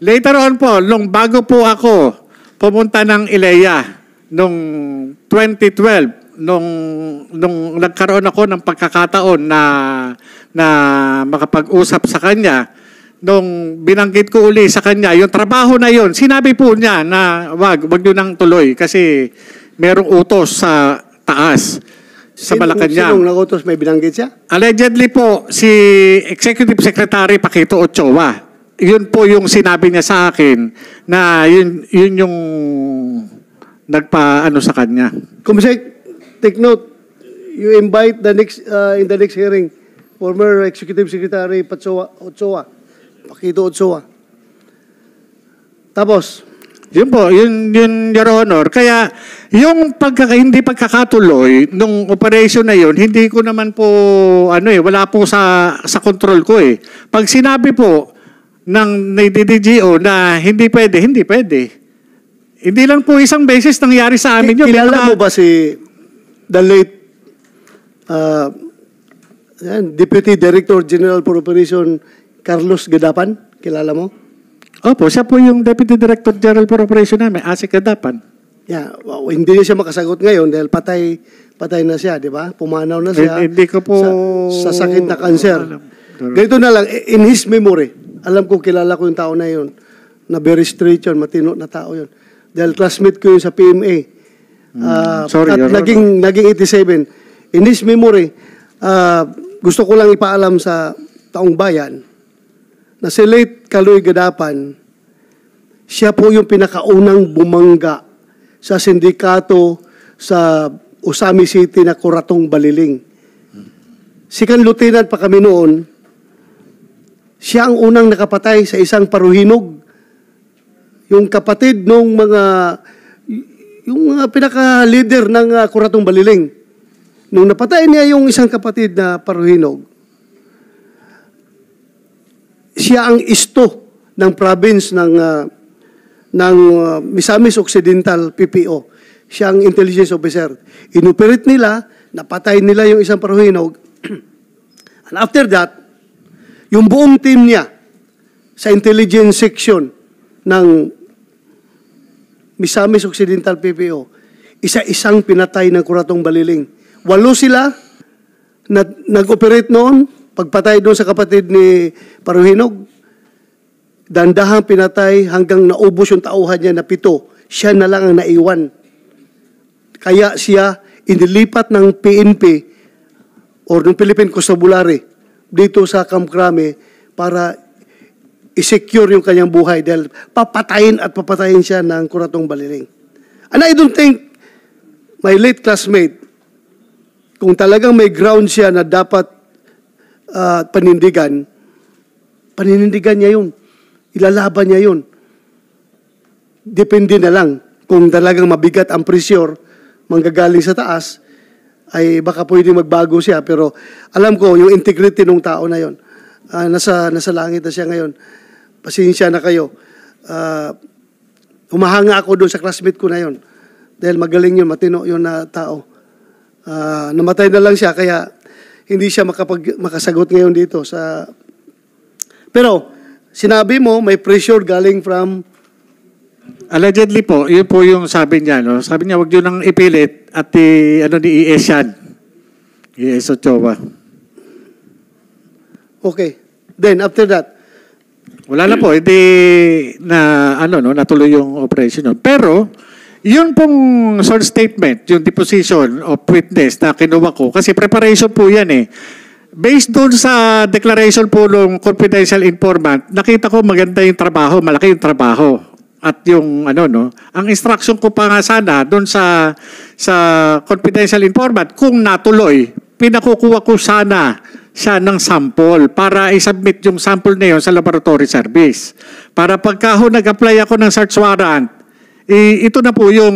C: Later on po, bago po ako pumunta ng ILEA nung 2012, nung nagkaroon ako ng pagkakataon na makapag-usap sa kanya, nung binanggit ko uli sa kanya, yung trabaho na yon, sinabi po niya na wag nyo nang tuloy kasi merong utos sa taas, sa Malacanang.
B: Sinong nagutos, may binanggit siya?
C: Allegedly po, si Executive Secretary Paquito Ochoa, yun po yung sinabi niya sa akin na yun yung sa kanya.
B: Kumisek, take note, you invite the next, in the next hearing, former Executive Secretary Ochoa, Paquito Ochoa. Tapos,
C: Yun po, yun, Your Honor. Kaya, yung hindi pagkakatuloy nung operation na yun, hindi ko naman po, wala po sa control ko eh. Pag sinabi po ng DDGO na hindi pwede, hindi pwede. Hindi lang po isang beses nangyari sa amin yun.
B: kilala mo ba si the late Deputy Director General for Operation Carlos Gadapan? Kilala mo?
C: Opo, siya po yung Deputy Director General for Operation namin, Asik Gadapan.
B: Yeah, hindi niya siya makasagot ngayon dahil patay na siya, di ba? Pumanaw na siya.
C: Hindi ko po
B: sa sakit na cancer.
C: alam.
B: Ganito na lang, in his memory, alam ko kilala ko yung tao na yun, na very straight yun, matino na tao yun. Dahil classmate ko yun sa PMA.
C: Sorry,
B: at
C: Your
B: naging 87. In his memory, gusto ko lang ipaalam sa taong bayan na si late Kaloy Gadapan, siya po yung pinakaunang bumangga sa sindikato sa Usami City na Kuratong Baliling. Second lieutenant pa kami noon, siya ang unang nakapatay sa isang paruhinog. Yung kapatid ng yung pinaka-leader ng Kuratong Baliling. Nung napatay niya yung isang kapatid na paruhinog, siya ang isto ng province ng Misamis Occidental PPO. Siya ang intelligence officer. Inoperate nila, napatay nila yung isang paruhinog. And after that, yung buong team niya sa intelligence section ng Misamis Occidental PPO, isa-isang pinatay ng Kuratong Baliling. 8 sila na nag-operate noon, pagpatay doon sa kapatid ni Paruhinog, dandahang pinatay hanggang naubos yung tauhan niya na 7. Siya na lang ang naiwan. Kaya siya inilipat ng PNP or ng Philippine Constabulary dito sa Camp Crame para i-secure yung kanyang buhay dahil papatayin siya ng Kuratong Baliling. And I don't think my late classmate, kung talagang may ground siya na dapat panindigan niya yun. Ilalaban niya yun. Depende na lang. Kung talagang mabigat ang pressure, manggagaling sa taas, ay baka pwede magbago siya. Pero alam ko, yung integrity ng tao na yun, nasa langit na siya ngayon. Pasensya na kayo. Humahanga ako doon sa classmate ko na yun. Dahil magaling yun, matino yun na tao. Namatay na lang siya, kaya hindi siya makasagot ngayon dito pero sinabi mo may pressure galing from
C: Allegedly po, yun po yung sabi niya, no? Sabi niya, wag yun nang ipilit at ni ES yan. ES Ochoa.
B: Okay. Then after that,
C: wala na po, hindi na natuloy yung operation yun. Pero yun pong short statement, yung deposition of witness na kinuha ko, kasi preparation po yan eh. Based doon sa declaration po ng confidential informant, nakita ko maganda yung trabaho, malaki yung trabaho. At yung ang instruction ko pa nga sana doon sa confidential informant, kung natuloy, pinakukuha ko sana siya ng sample para i-submit yung sample na yun sa laboratory service. Para pagka nag-apply ako ng search warrant, ito na po yung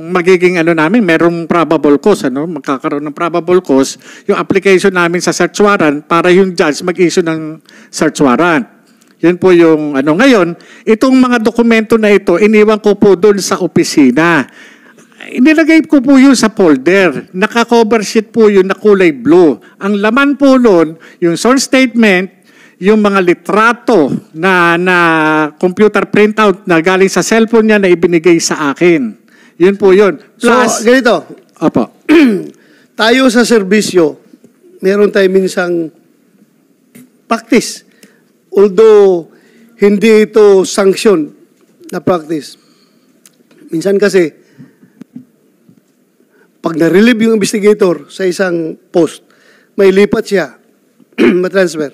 C: magiging namin, merong probable cause, magkakaroon ng probable cause, yung application namin sa search warrant para yung judge mag-issue ng search warrant. Yun po yung Ngayon, itong mga dokumento na ito, iniwan ko po doon sa opisina. Inilagay ko po yun sa folder. Naka-cover sheet po yun na kulay blue. Ang laman po noon, yung source statement, yung mga litrato na computer printout na galing sa cellphone niya na ibinigay sa akin. Yun po yun. Plus,
B: so, ganito.
C: Opo.
B: Tayo sa serbisyo, meron tayo minsang practice. Although, hindi ito sanction na practice. Minsan kasi, pag na-relieve yung investigator sa isang post, may lipat siya, matransfer.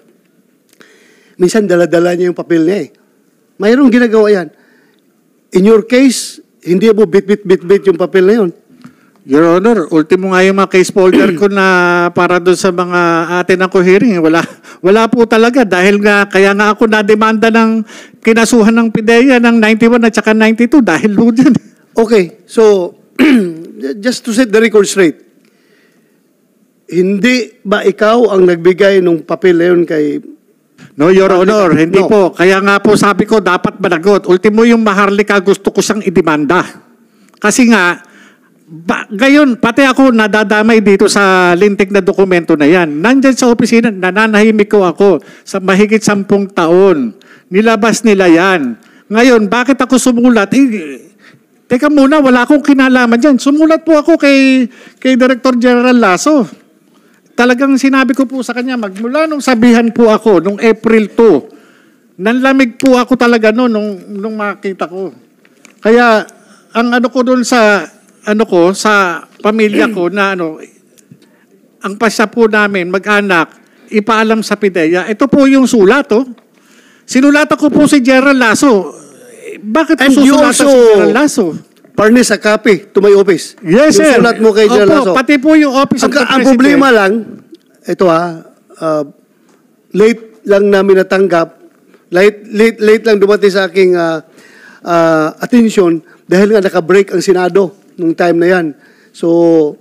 B: Minsan, dala-dala niya yung papel niya eh. Mayroong ginagawa yan. In your case, hindi mo bit yung papel na yun.
C: Your Honor, ultimo nga yung mga case folder ko na para doon sa mga atin ako hearing. Wala po talaga dahil nga, kaya nga ako na-demanda ng kinasuhan ng PIDEA ng 91 at saka 92 dahil po dyan.
B: Okay, so just to set the record straight, hindi ba ikaw ang nagbigay ng papel na yun kay...
C: No, Your Honor, hindi
B: No.
C: po. Kaya nga po sabi ko, dapat managot. Ultimo yung Maharlika, gusto ko siyang idemanda. Kasi nga, ngayon, pati ako nadadamay dito sa lintik na dokumento na yan. Nandyan sa opisina, nananahimik ko ako sa mahigit 10 taon. Nilabas nila yan. Ngayon, bakit ako sumulat? Teka muna, wala akong kinalaman dyan. Sumulat po ako kay Director General Lasso. Talagang sinabi ko po sa kanya, magmula nung sabihan po ako, nung April 2, nanlamig po ako talaga nung makita ko. Kaya, ang ano ko doon sa pamilya ko na ang pasya po namin, mag-anak, ipaalam sa PIDEA. Ito po yung sulat, oh. Sinulatan ko po si General Lasso. Bakit
B: And
C: po
B: you
C: susulatan
B: also
C: si General Lasso?
B: furnish a copy to my office.
C: Yes, sir.
B: Yung sulat mo kay General Lasso.
C: Opo, pati po yung office of the
B: Ang
C: President.
B: problema lang, ito late lang namin natanggap, late lang dumating sa aking attention dahil nga naka-break ang Senado nung time na yan. So,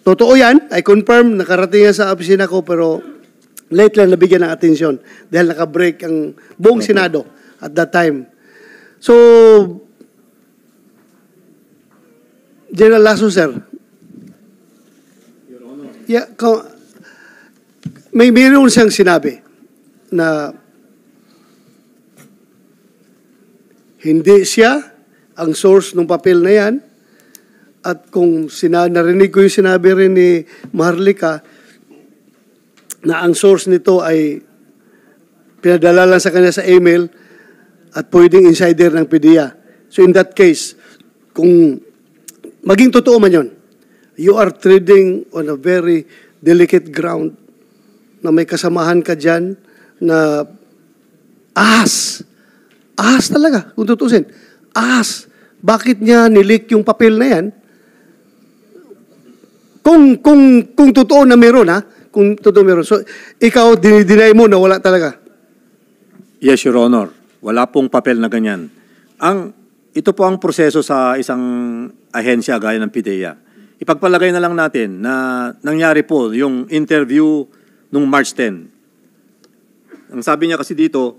B: totoo yan. I confirm, nakarating yan sa opisina ko, pero late lang nabigyan ng atensyon dahil naka-break ang buong Senado at that time. So, General Lasso, sir. Yeah, may mayroon siyang sinabi na hindi siya ang source ng papel na yan. At kung narinig ko yung sinabi rin ni Maharlika na ang source nito ay pinadala lang sa kanya sa email at pwedeng insider ng PIDEA. So in that case, kung maging totoo man yun, you are treading on a very delicate ground na may kasamahan ka dyan na ahas talaga, kung tutusin. Ahas. Bakit niya nilik yung papel na yan? Kung totoo na meron, ha? Kung totoo meron. So, ikaw, dinideny mo na wala talaga.
A: Yes, Your Honor. Wala pong papel na ganyan. Ito po ang proseso sa isang ahensya gaya ng PIDEA. Ipagpalagay na lang natin na nangyari po yung interview nung March 10. Ang sabi niya kasi dito,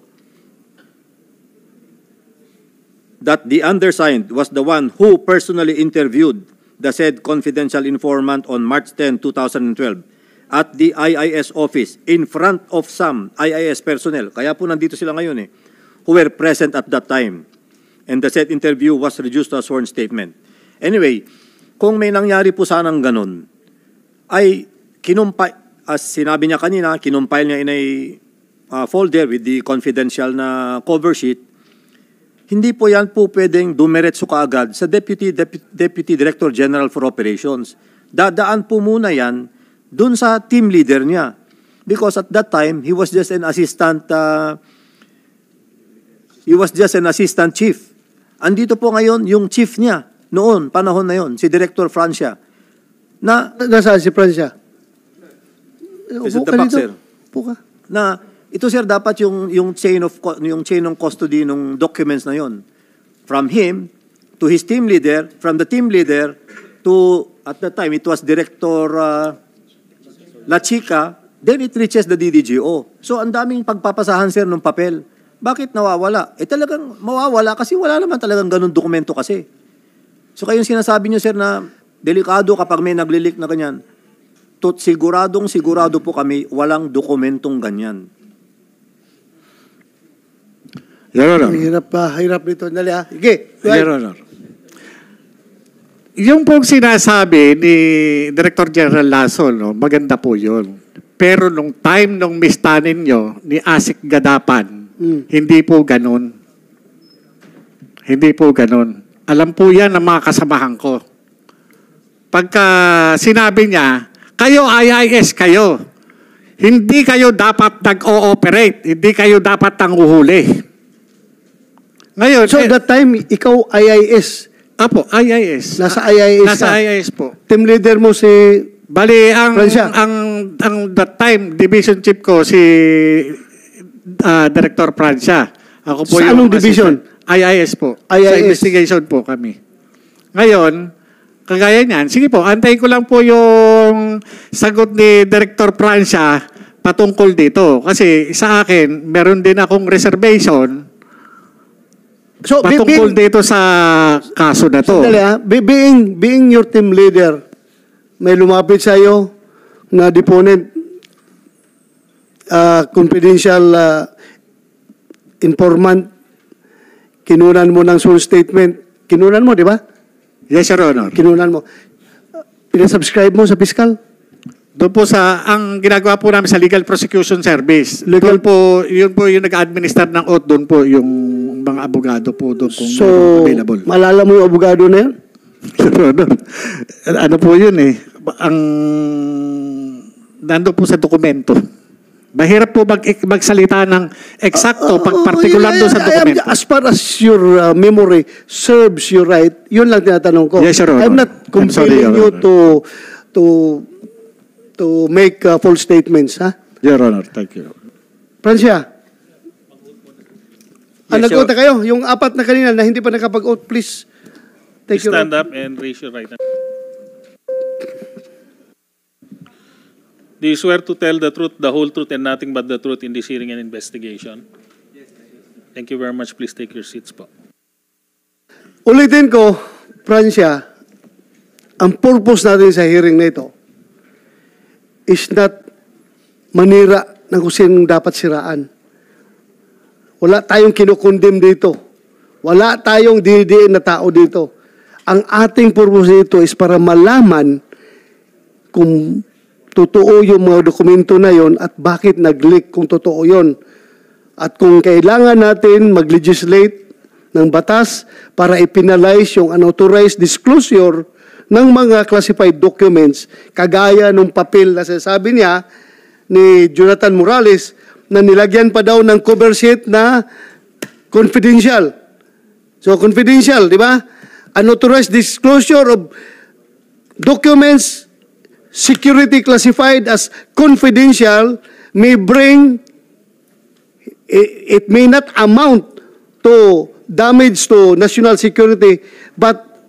A: that the undersigned was the one who personally interviewed the said confidential informant on March 10, 2012 at the IIS office in front of some IIS personnel. Kaya po nandito sila ngayon who were present at that time. And the said interview was reduced to a sworn statement. Anyway, kung may nangyari po sanang ganun, ay as sinabi niya kanina, kinumpile niya in a folder with the confidential na cover sheet. Hindi po yan po pwedeng dumiretso kaagad sa Deputy Director General for Operations. Dadaan po muna yan dun sa team leader niya. Because at that time, he was just an assistant chief. Andito po ngayon yung chief niya noon, panahon na yon, si Director Francia.
B: Nasaan si Francia?
A: Is it the back, sir?
B: Upo ka.
A: Ito sir dapat yung chain of custody ng documents na yon. From him to his team leader, from the team leader to at that time it was Director La Chica, then it reaches the DDGO. So ang daming pagpapasahan sir ng papel. Bakit nawawala? Talagang mawawala kasi wala naman talagang ganun dokumento kasi. So kayong sinasabi niyo sir na delikado kapag may naglilik na ganyan. Sigurado po kami walang dokumentong ganyan.
C: Your Honor.
B: Hirap nito. Dali ha. Sige.
C: Your Honor. Yung pong sinasabi ni Director General Lasso, maganda po yun. Pero nung time nung mistanin nyo ni Asik Gadapan, hindi po ganun. Hindi po ganun. Alam po yan ng mga kasamahan ko. Pagka sinabi niya, kayo IIS kayo. Hindi kayo dapat nag-ooperate. Hindi kayo dapat nanguhuli. Ngayon,
B: So that time, ikaw IIS.
C: Apo, IIS.
B: Nasa IIS
C: Nasa
B: ka.
C: IIS po.
B: team leader mo si...
C: Bali, ang
B: Francia.
C: that time, division chief ko si Director Francia. Ako po
B: Sa
C: yung
B: anong division?
C: IIS po.
B: IIS.
C: Sa investigation po kami. Ngayon, kagaya niyan, sige po, antayin ko lang po yung sagot ni Director Francia patungkol dito. Kasi sa akin, meron din akong reservation
B: So,
C: patungkol dito sa kaso na to.
B: Sandali, being your team leader, may lumapit sa iyo na deponent, confidential informant, kinunan mo ng source statement. Kinunan mo, di ba?
C: Yes, Your Honor.
B: Kinunan mo. Pinasubscribe mo sa fiscal?
C: Doon po ang ginagawa po namin sa Legal Prosecution Service.
B: Legal-
C: Yun po yung nag-administer ng oath, doon po yung mga abogado po doon kung
B: So,
C: available.
B: malala mo yung abogado na yun?
C: Ano po yun eh, nandun po sa dokumento. Mahirap po magsalita ng eksakto pag partikular doon sa dokumento.
B: As far as your memory serves you right, yun lang tinatanong ko.
C: Yes, Your Honor.
B: I'm not
C: I'm sorry,
B: compelling
C: Your
B: you to make false statements, ha?
C: Your Honor, thank you.
B: Francia,
A: Yes,
B: nag-oath na kayo. Yung apat na kanina na hindi pa nakapag-oath, please take your
D: Stand
B: oath.
D: up and raise your right hand. Do you swear to tell the truth, the whole truth, and nothing but the truth in this hearing and investigation? Yes. Thank you very much. Please take your seats po.
B: Ulitin ko, Francia, ang purpose natin sa hearing na ito is not manira ng kung sinong dapat siraan. Wala tayong kinukondem dito. Wala tayong dinidiin na tao dito. Ang ating purpose dito is para malaman kung totoo yung mga dokumento na yon at bakit nag-leak kung totoo yon. At kung kailangan natin mag-legislate ng batas para ipinalize yung unauthorized disclosure ng mga classified documents, kagaya nung papel na sinasabi niya ni Jonathan Morales na nilagyan pa daw ng cover sheet na confidential. So, confidential, di ba? Unauthorized disclosure of documents security classified as confidential may bring, it may not amount to damage to national security, but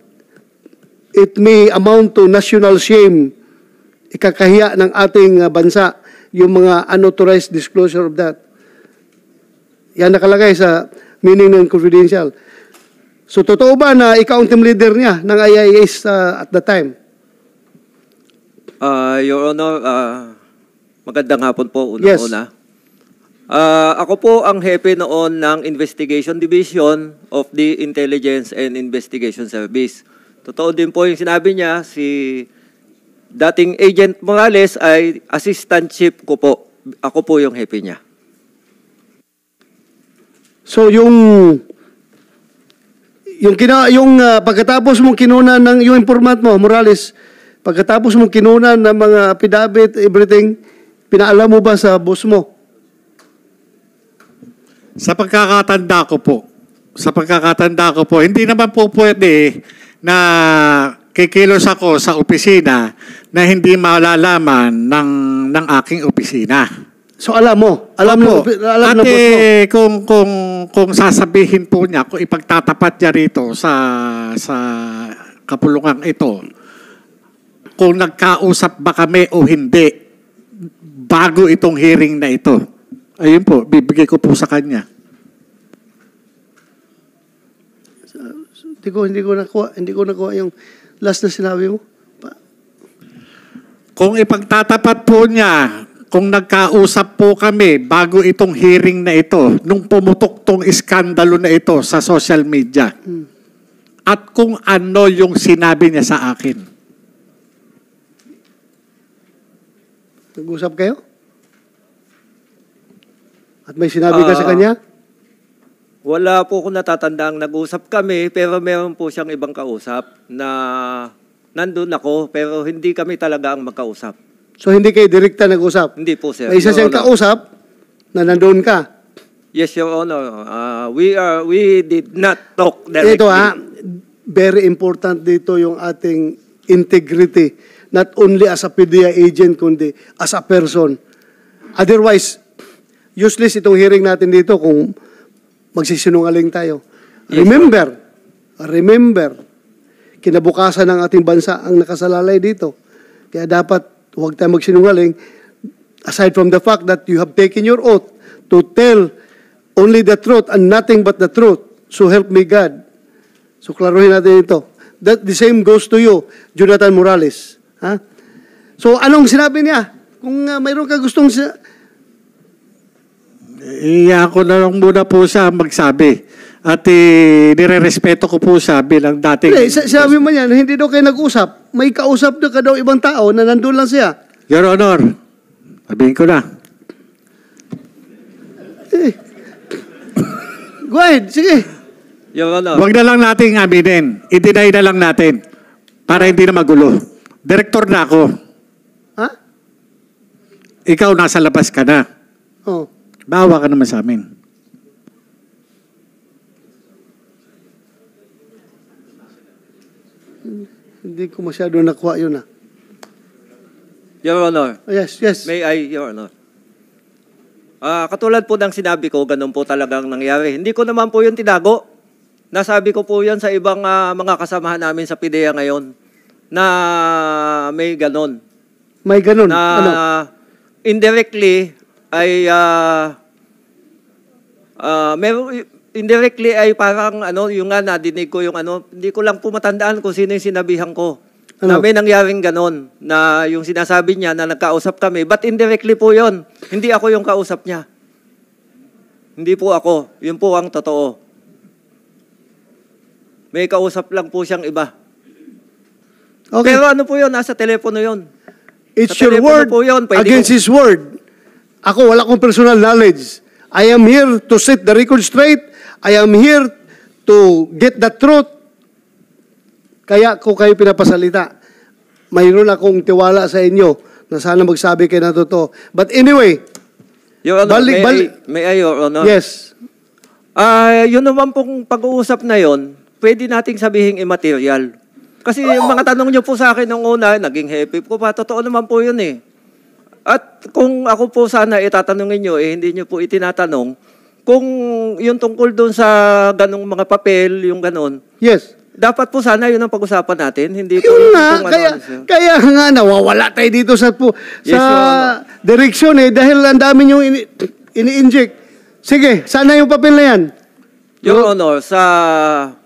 B: it may amount to national shame. Ikakahiya ng ating bansa yung mga unauthorized disclosure of that. Yan nakalagay sa meaning ng confidential. So, totoo ba na ikaw ang team leader niya ng IIS at the time?
H: Your Honor, magandang hapon po
B: Yes.
H: una-una. Ako po ang hepe noon ng Investigation Division of the Intelligence and Investigation Service. Totoo din po yung sinabi niya, si dating Agent Morales ay assistant chief ko po. Ako po yung hepe niya.
B: So, yung pagkatapos mong kinunan ng yung informant mo, Morales, pagkatapos mong kinunan ng mga affidavit, everything, pinaalam mo ba sa boss mo?
C: Sa pagkakatanda ko po, hindi naman po pwede na kikilos ako sa opisina na hindi malalaman ng aking opisina.
B: So, alam mo? Alam
C: Opo.
B: ng
C: At
B: boss mo?
C: kung sasabihin po niya, kung ipagtatapat niya rito sa kapulungan ito, kung nagkausap ba kami o hindi bago itong hearing na ito. Ayun po, bibigay ko po sa kanya.
B: Hindi ko nakuha yung last na sinabi mo.
C: Kung ipagtatapat po niya, kung nagkausap po kami bago itong hearing na ito, nung pumutok tong iskandalo na ito sa social media, at kung ano yung sinabi niya sa akin.
B: Nag-usap kayo? At may sinabi ka sa kanya?
H: Wala po akong natatandaang nag-usap kami, pero meron po siyang ibang kausap na nandun ako, pero hindi kami talaga ang magkausap.
B: So, hindi kayo direkta nag-usap?
H: Hindi po, sir.
B: May isa
H: Your
B: siyang
H: Honor.
B: kausap na nandun ka.
H: Yes, Your Honor. We did not talk directly.
B: Ito very important dito yung ating integrity, not only as a PDEA agent, kundi as a person. Otherwise, useless itong hearing natin dito kung magsisinungaling tayo. Remember, kinabukasan ng ating bansa ang nakasalalay dito. Kaya dapat huwag tayo magsinungaling. Aside from the fact that you have taken your oath to tell only the truth and nothing but the truth. So help me God. So klaruhin natin ito. That the same goes to you, Jonathan Morales. Ha? So anong sinabi niya? Kung mayroon ka gustong
C: Ako na lang muna po siya magsabi. At nire-respeto ko po siya bilang dating...
B: Sabi mo niyan, hindi daw kayo nag-usap. May kausap na ka daw ibang tao na nandun lang siya.
C: Your Honor, sabihin ko na.
B: Go ahead, sige.
H: Your Honor.
C: Huwag na lang nating aminin. I-deny na lang natin para hindi na magulo. Direktor na ako.
B: Ha?
C: Ikaw nasa labas ka na.
B: Oh.
C: Bawa ka naman sa amin.
B: Hindi ko masyado nakuha yun
H: Your Honor.
B: Yes.
H: May I, Your Honor? Katulad po ng sinabi ko, ganun po talagang nangyari. Hindi ko naman po yun tinago. Nasabi ko po yan sa ibang mga kasamahan namin sa PDEA ngayon na may ganun.
B: May ganun?
H: Na
B: ano?
H: indirectly ay indirectly ay parang yung nga nadinig ko yung hindi ko lang po matandaan kung sino yung sinabihan ko. Na may nangyaring ganon, na yung sinasabi niya na nagkausap kami, but indirectly po yon. Hindi ako yung kausap niya. Hindi po ako. Yun po ang totoo. May kausap lang po siyang iba.
B: Okay.
H: Pero ano po yun? Nasa telepono yun.
B: It's
H: sa
B: your word
H: po yun.
B: against his word. Ako, wala akong personal knowledge. I am here to set the record straight. I am here to get the truth. Kaya ko kayo pinapasalita. Mayroon akong tiwala sa inyo na sana magsabi kayo na totoo. But anyway,
H: Your Honor, may I, Your Honor?
B: Yes.
H: Yun naman pong pag-uusap na yon, pwede nating sabihin immaterial. Kasi yung mga tanong niyo po sa akin nung una, naging happy ko pa. Totoo naman po yun eh. At kung ako po sana itatanungin nyo, hindi nyo po itinatanong, kung yung tungkol doon sa ganong mga papel, yung ganon,
B: Yes.
H: dapat po sana yun ang pag-usapan natin. Hindi po
B: Yun nga,
H: kung
B: kaya nga nawawala tayo dito sa
H: Yes, Your Honor.
B: direksyon dahil ang dami nyo ini-inject. Sige, sana yung papel na yan.
H: Your Honor, sa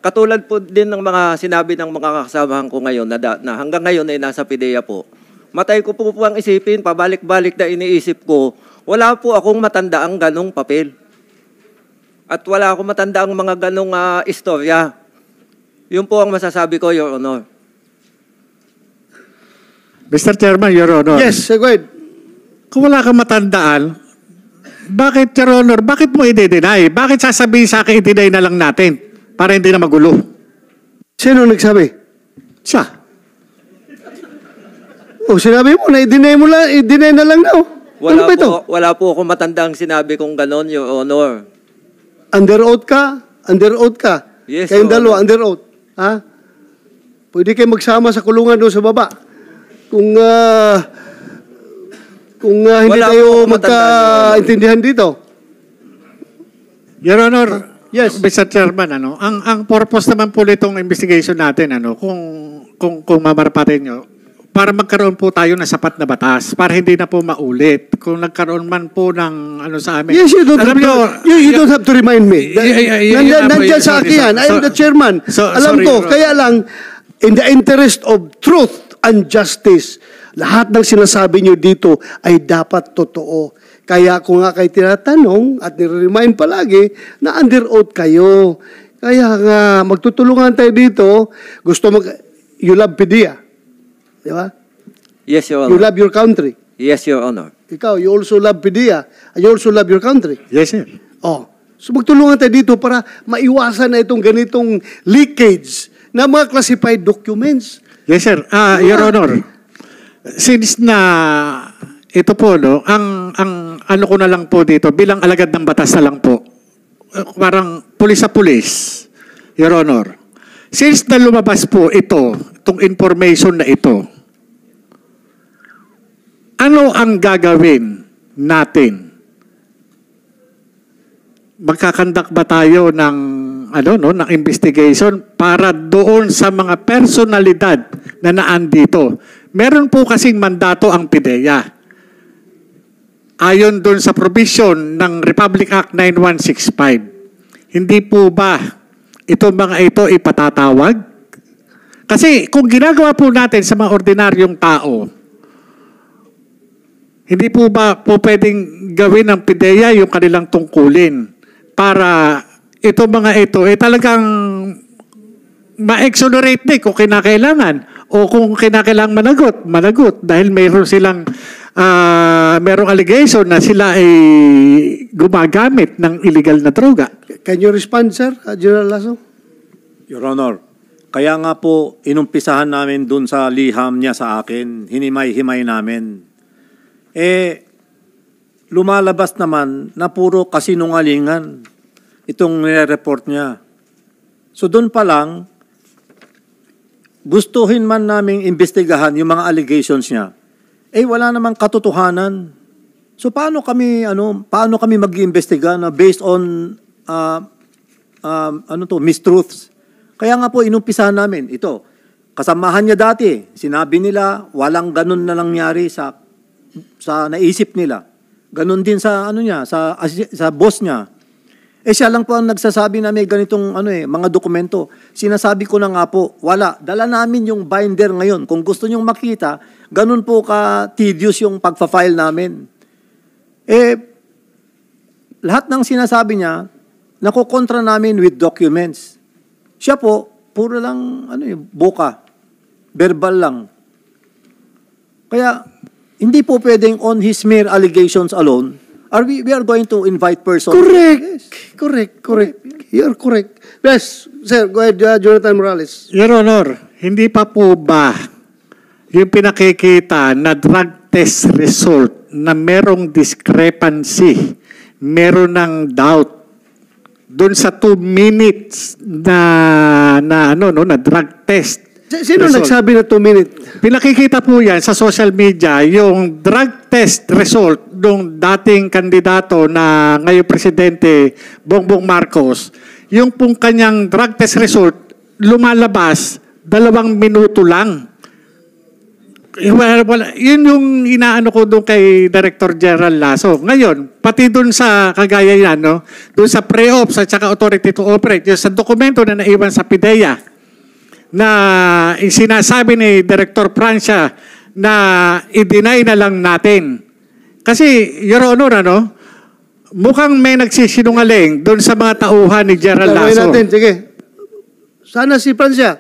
H: katulad po din ng mga sinabi ng mga kasamahan ko ngayon na hanggang ngayon ay nasa PDEA po, matay ko po ang isipin, pabalik-balik na iniisip ko, wala po akong matandaang ganong papel. At wala akong matandaang mga ganong istorya. Yun po ang masasabi ko, Your Honor.
C: Mr. Chairman, Your Honor.
B: Yes, go ahead.
C: Kung wala kang matandaan, bakit, Your Honor, bakit mo i-deny? Bakit sasabihin sa akin, i-deny na lang natin para hindi na magulo?
B: Sino nagsabi?
C: Siya.
B: Sinabi mo na i-deny na lang daw. Ano ba ito?
H: Wala po akong matandang sinabi kong ganon, Your Honor.
B: Under oath ka? Under oath ka?
H: Yes,
B: Kayong
H: Your
B: dalawa, under oath. Ha? Pwede kayo magsama sa kulungan doon sa baba. Kung hindi
H: Wala
B: tayo
H: akong matandaan,
B: magkaintindihan dito.
C: Your Honor,
B: Yes.
C: Mr. Chairman, ang purpose naman po nitong investigation natin, kung mamarapatin nyo, para magkaroon po tayo ng sapat na batas, para hindi na po maulit. Kung nagkaroon man po ng sa amin.
B: Yes, you don't,
C: Alam
B: have,
C: nyo,
B: you don't have to remind me. Nandiyan sa
C: sorry,
B: akin yan. I am the chairman. Alam
C: sorry,
B: ko,
C: bro.
B: kaya lang, in the interest of truth and justice, lahat ng sinasabi nyo dito ay dapat totoo. Kaya ako nga kayo tinatanong at nire-remind palagi na under oath kayo. Kaya nga, magtutulungan tayo dito. You love PDEA. Di ba?
H: Yes, Your
B: You
H: Honor.
B: love your country.
H: Yes, Your Honor.
B: Ikaw, you also love PDEA. And you also love your country.
C: Yes, sir.
B: Oh. So magtulungan tayo dito para maiwasan na itong ganitong leakage na mga classified documents.
C: Yes, sir. Your Honor, since na ito po, ang ano ko na lang po dito, bilang alagad ng batas na lang po, parang pulis sa pulis, Your Honor. Since na lumabas po ito, tong information na ito, ano ang gagawin natin? Magkakandak ba tayo ng ng investigation para doon sa mga personalidad na naandito? Meron po kasing mandato ang PIDEA. Ayon doon sa provision ng Republic Act 9165. Hindi po ba itong mga ito ipatatawag? Kasi kung ginagawa po natin sa mga ordinaryong tao, hindi po ba po pwedeng gawin ng PIDEA yung kanilang tungkulin para itong mga ito talagang ma-exonerate din kung kinakailangan o kung kinakailangan managot dahil mayroon silang merong allegation na sila ay gumagamit ng illegal na droga.
B: Can you respond, sir, General Lasso?
A: Your Honor, kaya nga po inumpisahan namin dun sa liham niya sa akin, hinimay-himay namin. Lumalabas naman na puro kasinungalingan itong nire-report niya. So doon pa lang, gustuhin man naming imbestigahan yung mga allegations niya, wala namang katotohanan. So paano kami mag-iimbestiga na based on mistruths? Kaya nga po inumpisahan namin ito. Kasamahan niya dati, sinabi nila walang ganun na nangyari sa naisip nila. Ganun din sa sa boss niya. Siya lang po ang nagsasabi na may ganitong mga dokumento. Sinasabi ko na nga po, wala. Dala namin yung binder ngayon. Kung gusto nyong makita, ganun po ka-tedious yung pagpa-file namin. Lahat ng sinasabi niya, nakokontra namin with documents. Siya po, puro lang, boka. Verbal lang. Kaya, hindi po pwedeng on his mere allegations alone, we are going to invite persons.
B: Correct.
A: Yes.
B: Correct. You're correct. Yes, sir, go ahead, Jonathan Morales.
C: Your Honor, hindi pa po ba yung pinakikita na drug test result na merong discrepancy, meron ng doubt doon sa 2 minutes na drug test?
B: Sino
C: result.
B: nagsabi na 2 minutes?
C: Pinakikita po yan sa social media, yung drug test result ng dating kandidato na ngayong presidente, Bongbong Marcos, yung pong kanyang drug test result, lumalabas 2 minuto lang. Yun yung inaano ko doon kay Director General Lasso. Ngayon, pati doon sa kagaya yan, doon sa pre-ops at saka authority to operate, yung sa dokumento na naiwan sa PIDEA, na sinasabi ni Director Francia na i-deny na lang natin. Kasi, Your Honor, mukhang may nagsisinungaling doon sa mga tauhan ni General Lasso.
B: Natin, sige. Sana si Francia.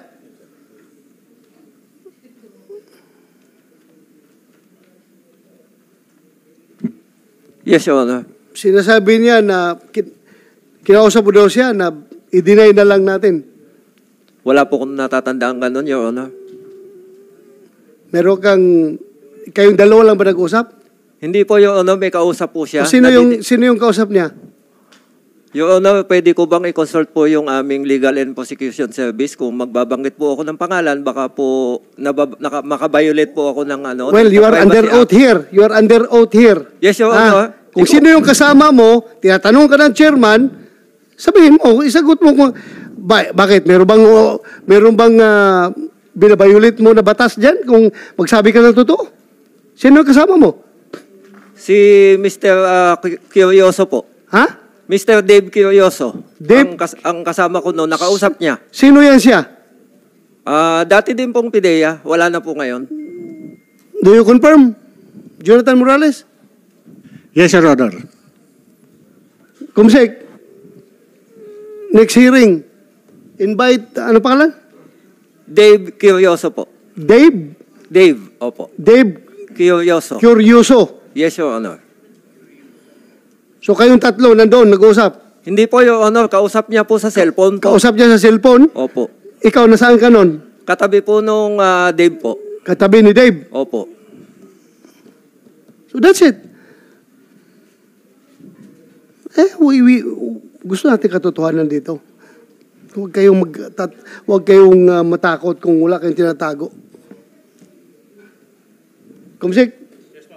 H: Yes, Your Honor.
B: Sinasabi niya na kinausap mo daw siya na i-deny na lang natin.
H: Wala po kong natatandaan ganun, Your Honor.
B: Meron kayong dalawa lang ba nag-usap?
H: Hindi po, Your Honor, may kausap po siya.
B: O sino yung kausap niya?
H: Your Honor, pwede ko bang i-consult po yung aming Legal and Prosecution Service? Kung magbabanggit po ako ng pangalan, baka po makabiolate po ako ng
B: Well, you are under oath here. You are under oath here.
H: Yes, Your Honor.
B: Kung sino yung kasama mo, tinatanong ka ng chairman, sabihin mo, isagot mo kung bakit? Meron bang binabiolate mo na batas dyan kung magsabi ka ng totoo? Sino yung kasama mo?
H: Si Mr. Curioso po.
B: Ha?
H: Mr. Dave Curioso.
B: Dave?
H: Ang kasama ko noon, nakausap niya.
B: Sino yan siya?
H: Dati din pong PIDEA, wala na po ngayon.
B: Do you confirm? Jonathan Morales?
C: Yes, Your Honor.
B: Kumsek, next hearing, invite, ano pangalan?
H: Dave Curioso po.
B: Dave?
H: Dave, opo.
B: Dave
H: Curioso.
B: Curioso.
H: Yes, Your Honor.
B: So kayong tatlo nandoon, nag-uusap?
H: Hindi po, Your Honor. Kausap niya po sa cellphone po.
B: Kausap niya sa cellphone?
H: Opo.
B: Ikaw, nasaan ka nun?
H: Katabi po nung Dave po.
B: Katabi ni Dave?
H: Opo.
B: So that's it. Gusto natin katotohanan dito. Huwag kayong matakot kung wala kayong tinatago. Kumsik?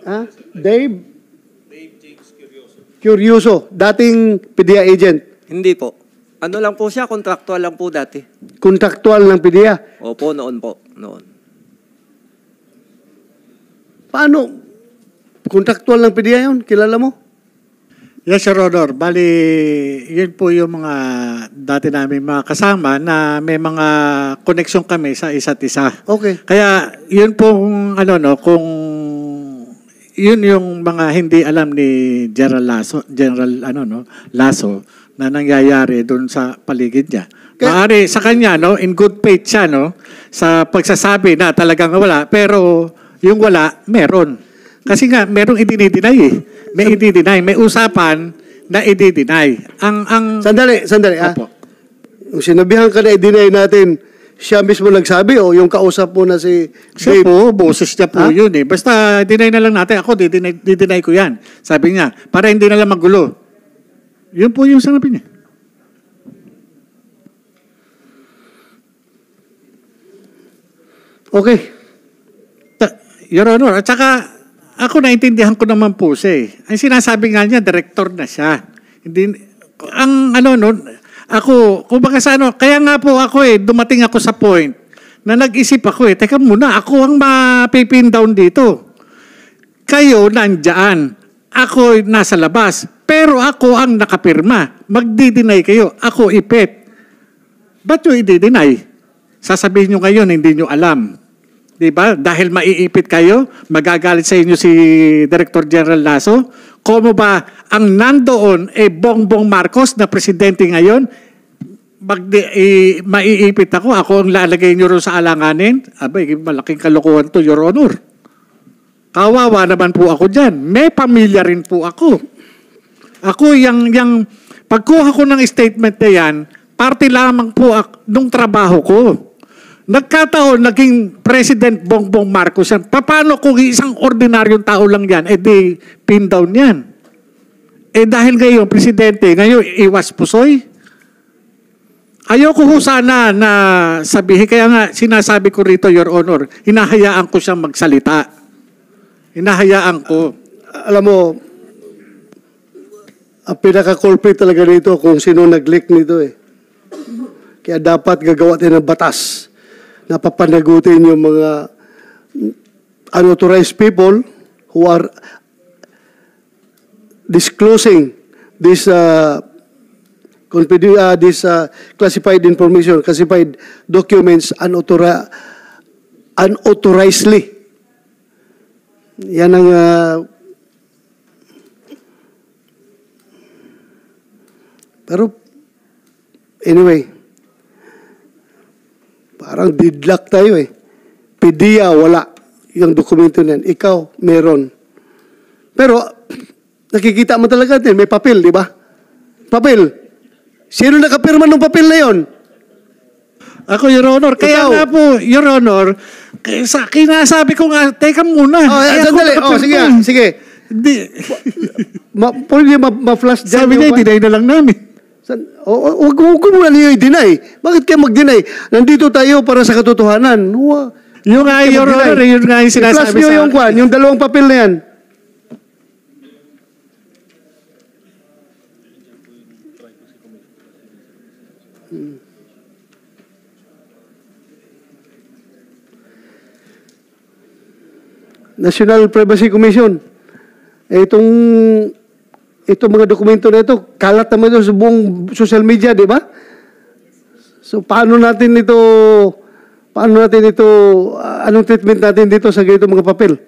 B: Ha? Dave James Curioso, dating PDEA agent.
H: Hindi po. Ano lang po siya, contractual lang po dati.
B: Kontraktual ng PDEA.
H: Opo, noon po. Noon.
B: Paano? Kontraktual ng PDEA yun? Kilala mo?
C: Yes, Your Honor. Bali, yun po yung mga dati namin mga kasama na may mga koneksyon kami sa isa't isa.
B: Okay.
C: Kaya yun po kung kung yun yung mga hindi alam ni General Lasso na nangyayari doon sa paligid niya. Maari sa kanya in good faith siya sa pagsasabi na talagang wala, pero yung wala meron. Kasi nga merong i-deny eh. May i-deny, may usapan na i-deny.
B: Sandali.
C: Opo.
B: Yung sinabihan ka na i-deny natin, siya mismo nagsabi o yung kausap mo na si
C: Siya
B: Dave?
C: po, boses niya po yun eh. Basta deny na lang natin. Ako, deny ko yan. Sabi niya, para hindi na lang magulo. Yun po yung sinabi niya.
B: Okay.
C: Your Honor, at saka ako naintindihan ko naman po siya eh. Ang sinasabi nga niya, director na siya. Hindi, ako, kumbaga kaya nga po ako dumating ako sa point na nag-isip ako teka muna, ako ang mapipin down dito. Kayo nandyan, ako nasa labas, pero ako ang nakapirma. Magdi-deny kayo, ako ipit. Ba't nyo i-deny? Sasabihin nyo ngayon, hindi nyo alam. Diba? Dahil maiipit kayo, magagalit sa inyo si Director General Lasso. Como ba ang nandoon Bongbong Marcos na presidente ngayon, maiipit ako ang lalagay nyo rin sa alanganin? Abay, malaking kalokohan to, Your Honor. Kawawa naman po ako dyan. May pamilya rin po ako. Ako, yung pagkuha ko ng statement na yan, parte lamang po nung trabaho ko. Nagkataon, naging President Bongbong Marcos yan. Paano kung isang ordinaryong tao lang yan, di pin down yan? Dahil ngayon, Presidente, ngayon, iwas pusoy. Ayoko ho sana na sabihin, kaya nga sinasabi ko rito, Your Honor, hinahayaan ko siyang magsalita. Hinahayaan ko.
B: Alam mo, ang pinaka-culprit talaga nito kung sino nag-leak nito Kaya dapat gagawa tayo ng batas na papanagutin yung mga unauthorized people who are disclosing this classified information, classified documents unauthorizedly. Yan ang pero anyway, parang deadlock tayo PDEA, wala yung dokumento niyan. Ikaw, meron. Pero, nakikita mo talaga din, may papel, di ba? Papel. Sino nakapirma ng papel na yon?
C: Ako, Your Honor. Kaya
B: Ikaw.
C: nga po, Your Honor, kinasabi ko nga, teka muna.
B: Sandali. Sige. Pwede ma-flash dyan.
C: Sabi niya, deny na lang namin.
B: Huwag mo na niyo i-deny. Bakit kayo mag-deny? Nandito tayo para sa katotohanan.
C: Yung nga, Your Honor, yun nga yung sinasabi
B: I-flash nyo yung dalawang papel na yan. National Privacy Commission. Itong mga dokumento na ito, kalat naman ito sa buong social media, di ba? So, paano natin ito, anong treatment natin dito sa ganito mga papel?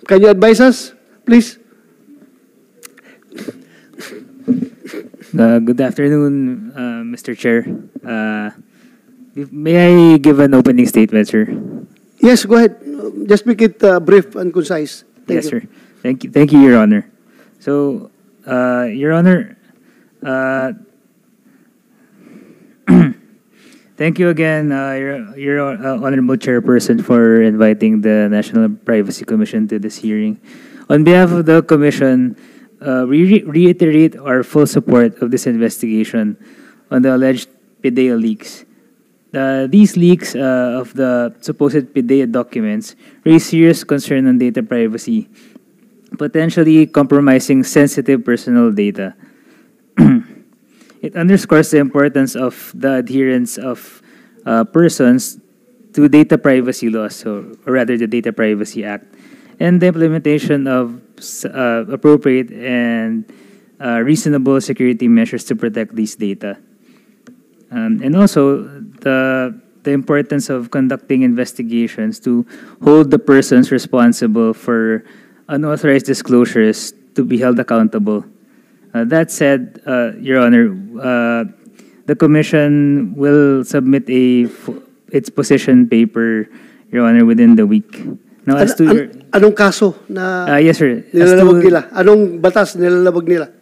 B: Can you advise us, please?
I: Good afternoon, Mr. Chair. May I give an opening statement, sir?
B: Yes, go ahead. Just make it brief and concise. Thank you.
I: Sir. Thank you, Your Honor. So, Your Honor, thank you again, Your Honorable Chairperson, for inviting the National Privacy Commission to this hearing. On behalf of the Commission, we reiterate our full support of this investigation on the alleged PIDEA leaks. These leaks of the supposed PIDEA documents raise serious concern on data privacy, potentially compromising sensitive personal data. It underscores the importance of the adherence of persons to data privacy laws, or rather the Data Privacy Act, and the implementation of appropriate and reasonable security measures to protect these data. And also the importance of conducting investigations to hold the persons responsible for unauthorized disclosures to be held accountable. That said, Your Honor, the Commission will submit its position paper, Your Honor, within the week. Now, as to your,
B: Anong kaso na
I: yes, sir.
B: nilalabag nila? Anong batas nilalabag nila?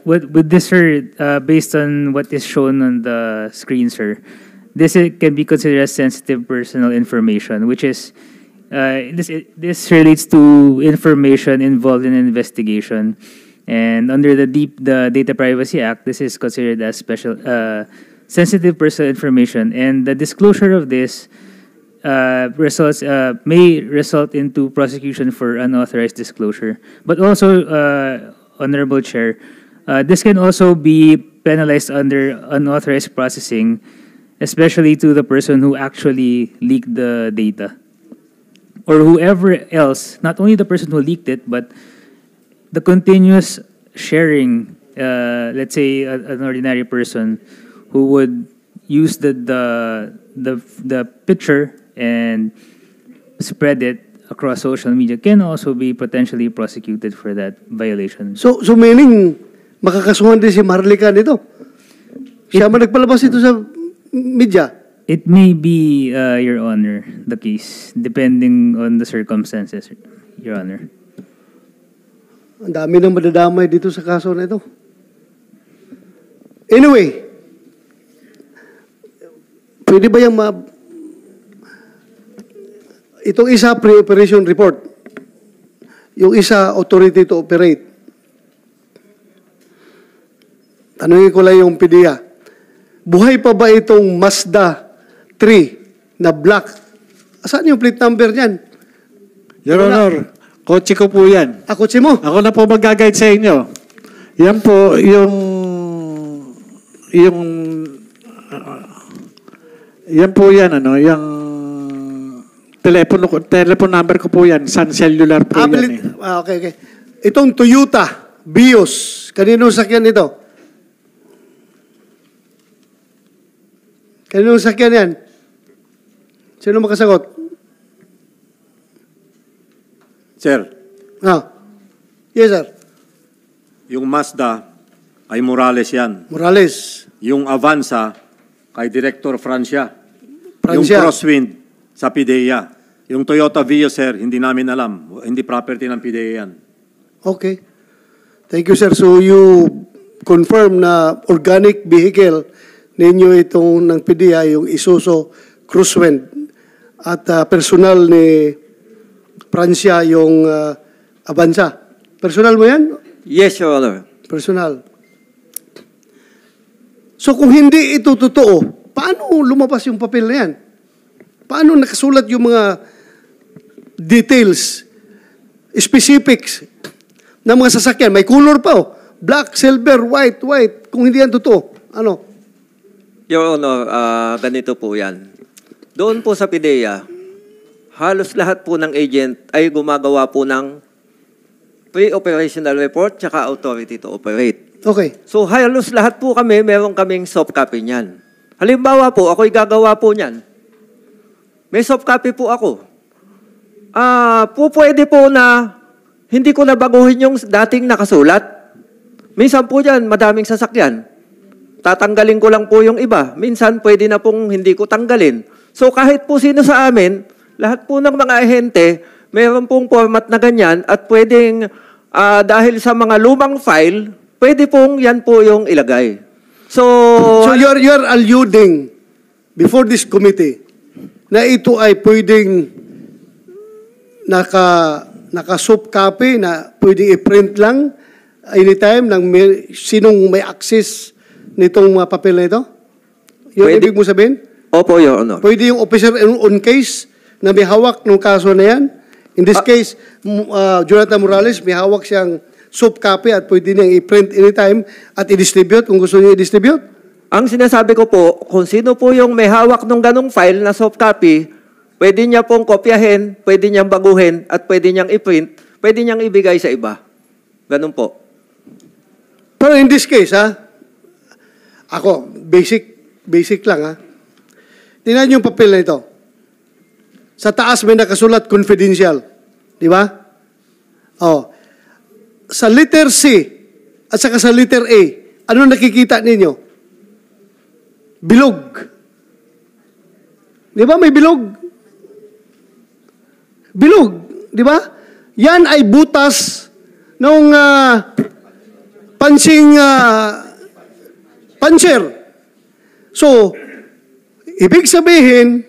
I: With this, sir, based on what is shown on the screen, sir, this can be considered as sensitive personal information, which is this relates to information involved in an investigation, and under the Data Privacy Act, this is considered as sensitive personal information, and the disclosure of this may result into prosecution for unauthorized disclosure, but also. Honorable Chair, this can also be penalized under unauthorized processing, especially to the person who actually leaked the data, or whoever else, not only the person who leaked it, but the continuous sharing, let's say an ordinary person who would use the picture and spread it across social media can also be potentially prosecuted for that violation.
B: So meaning, makakasuhan din si Marlica nito? Siya man nagpalabas ito sa media?
I: It may be, Your Honor, the case, depending on the circumstances, Your Honor.
B: Ang dami nang madadamay dito sa kaso na ito. Anyway, pwede ba yung itong isa pre-operation report, yung isa authority to operate. Tanungin ko lang yung PIDEA. Buhay pa ba itong Mazda 3 na black? Saan yung plate number niyan?
C: Your Honor, kotse ko po yan.
B: Kotse mo?
C: Ako na po mag-guide sa inyo. Yan po yan po yan, yung telephone number ko po yan. Sun Cellular po yan.
B: Okay. Itong Toyota Vios, kaninong sakyan ito? Kaninong sakyan yan? Sino makasagot?
A: Sir,
B: yes, sir.
A: yung Mazda ay Morales yan.
B: Morales.
A: Yung Avanza kay Director Francia. Yung
B: Francia.
A: Crosswind sa PIDEA. Yung Toyota Vios, sir, hindi namin alam. Hindi property ng PIDEA yan.
B: Okay. Thank you, sir. So you confirm na organic vehicle ninyo itong ng PIDEA, yung Isuzu Crosswind. At personal ni Francia yung Avanza. Personal mo yan?
H: Yes, Your Honor.
B: Personal. So kung hindi ito totoo, paano lumabas yung papel na yan? Paano nakasulat yung mga details, specifics ng mga sasakyan? May color pa, black, silver, white. Kung hindi yan totoo, ano?
H: Your Honor, ganito po yan. Doon po sa PIDEA, halos lahat po ng agent ay gumagawa po ng pre-operational report tsaka authority to operate.
B: Okay.
H: So halos lahat po kami, meron kaming soft copy niyan. Halimbawa po, ako'y gagawa po niyan. May soft copy po ako. Pwede po na hindi ko nabaguhin yung dating nakasulat. Minsan po dyan, madaming sasakyan. Tatanggalin ko lang po yung iba. Minsan pwede na pong hindi ko tanggalin. So kahit po sino sa amin, lahat po ng mga ahente, mayroon pong format na ganyan at pwedeng dahil sa mga lumang file, pwede pong yan po yung ilagay. So
B: you're alluding before this committee na ito ay pwedeng naka-soft copy na pwedeng i-print lang anytime ng sinong may access nitong mga papel na ito? Yung
H: Pwede-
B: ibig mo sabihin?
H: Opo, Your Honor.
B: Pwede yung officer on case na may hawak ng kaso na yan? In this case, Jonathan Morales, may hawak siyang soft copy at pwede niyang i-print anytime at i-distribute kung gusto niya i-distribute?
H: Ang sinasabi ko po, kung sino po yung may hawak ng ganong file na soft copy, pwede niya pong kopyahin, pwede niyang baguhin, at pwede niyang i-print, pwede niyang ibigay sa iba. Ganun po.
B: Pero in this case, ako, basic lang, tingnan yung papel na ito. Sa taas may nakasulat confidential. Di ba? Oh. Sa letter C at saka sa letter A, ano nakikita ninyo? Bilog. Di ba may bilog? Bilog. Di ba? Yan ay butas ng puncher. So, ibig sabihin,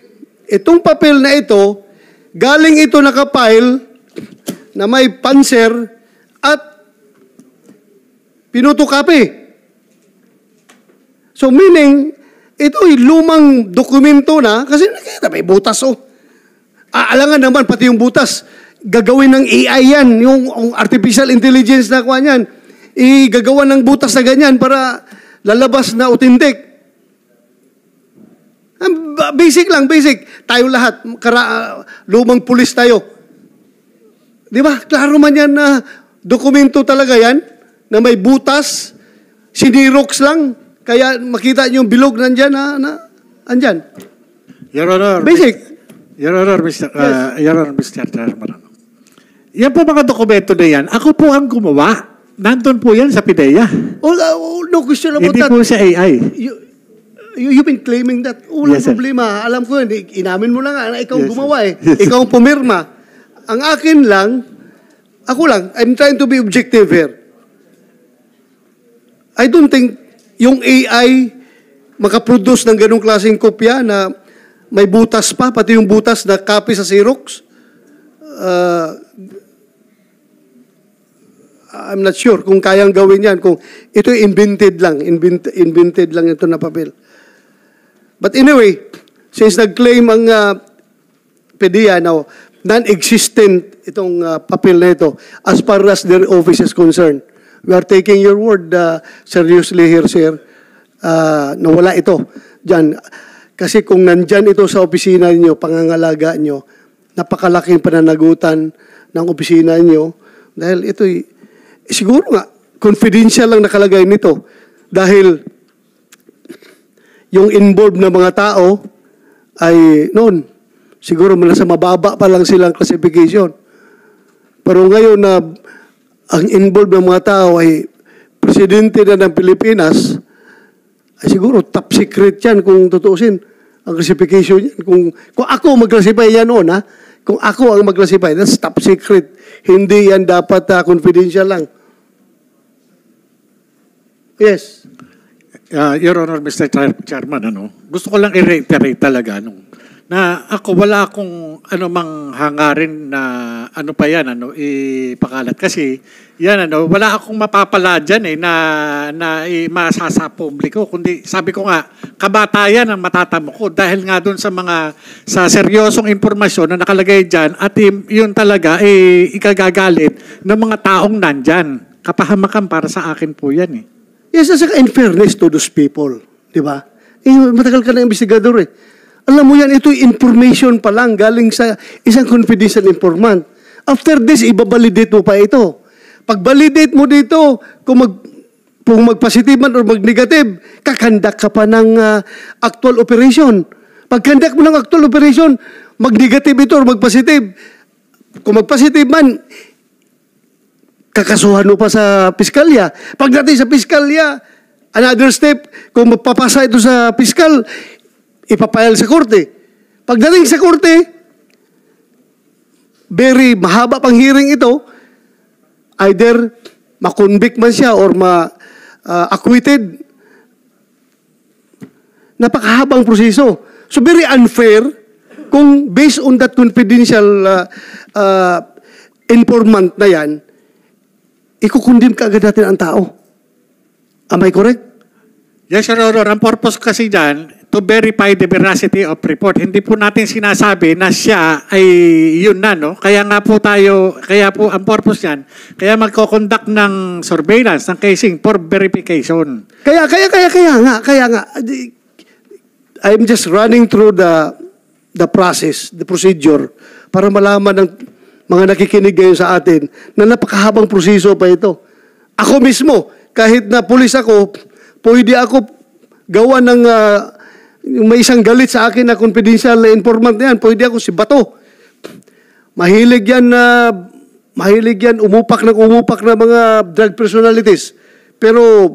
B: itong papel na ito, galing ito nakapile na may puncher at pinutukapi. So, meaning, ito ay lumang dokumento na, kasi nakita may butas Aalangan naman pati yung butas. Gagawin ng AI yan, yung artificial intelligence na kuha niyan. Igagawa ng butas na ganyan para lalabas na authentic. Basic lang, basic. Tayo lahat, lumang pulis tayo. Di ba? Klaro man yan na dokumento talaga yan, na may butas, sinirox lang, kaya makita niyo yung bilog nandyan andyan.
C: Your Honor.
B: Basic.
C: Your Honor, Mr. Chairman. Yan po mga dokumento na yan. Ako po ang gumawa. Nandun po yan sa PIDEA.
B: No question about
C: Hindi
B: that.
C: po sa AI.
B: You've been claiming that. Walang
C: Yes, sir.
B: problema. Alam ko yun. Inamin mo lang na ikaw
C: Yes,
B: gumawa
C: sir. Yes, sir.
B: Ikaw ang pumirma. Ang akin lang, ako lang, I'm trying to be objective here. I don't think yung AI makaproduce ng ganong klaseng kopya na may butas pa, pati yung butas na copy sa Xerox. I'm not sure kung kayang gawin yan, kung ito invented lang ito na papel. But anyway, since nag-claim ang PDEA now, non-existent itong papel na ito as far as their office is concerned. We are taking your word seriously here, sir, na wala ito dyan. Kasi kung nandyan ito sa opisina niyo, pangangalaga niyo, napakalaking pananagutan ng opisina niyo, dahil ito'y, siguro nga, confidential lang nakalagay nito. Dahil yung involved na mga tao ay noon, siguro nasa mababa pa lang silang classification. Pero ngayon na ang involved ng mga tao ay presidente na ng Pilipinas, ay siguro top secret yan kung tutuusin ang classification yan. Kung ako mag-classify yan noon, kung ako ang mag-classify, that's top secret. Hindi yan dapat confidential lang. Yes.
C: Your Honor, Mr. Chairman, gusto ko lang i-reiterate talaga na ako wala akong mang hangarin na ipakalat kasi yan wala akong mapapala diyan na masasa publiko, kundi sabi ko nga kabatayan ang matatamo ko dahil nga doon sa seryosong impormasyon na nakalagay diyan at yun talaga ikagagalit ng mga taong nandyan. Kapahamakan para sa akin po yan
B: Yes, as in fairness to those people, di ba? Matagal ka na investigador Alam mo yan, ito information pa lang galing sa isang confidential informant. After this, ibabalidate mo pa ito. Pag validate mo dito, kung mag-positive man or mag-negative, kakandak ka pa ng actual operation. Pag kandak mo ng actual operation, mag-negative ito or mag-positive. Kung mag-positive man, kakasuhan mo pa sa piskalya. Pagdating sa piskalya, another step, kung magpapasa ito sa piskal, ipapile sa korte. Pagdating sa korte, very mahaba pang hearing ito, either makonvict man siya or acquitted. Napakahabang proseso. So very unfair kung based on that confidential informant na yan, ikukundim ka agad natin ang tao. Am I correct?
C: Yes, Your Honor. Ang purpose kasi dyan, to verify the veracity of report. Hindi po natin sinasabi na siya ay yun na, no? Kaya nga po kaya po ang purpose yan, kaya magko-conduct ng surveillance, ng casing for verification.
B: Kaya nga. I'm just running through the process, the procedure, para malaman ng mga nakikinig ngayon sa atin na napakahabang proseso pa ito. Ako mismo, kahit na pulis ako, pwede ako gawa ng may isang galit sa akin na confidential informant na yan, pwede ako si Bato. Mahilig yan umupak ng mga drug personalities. Pero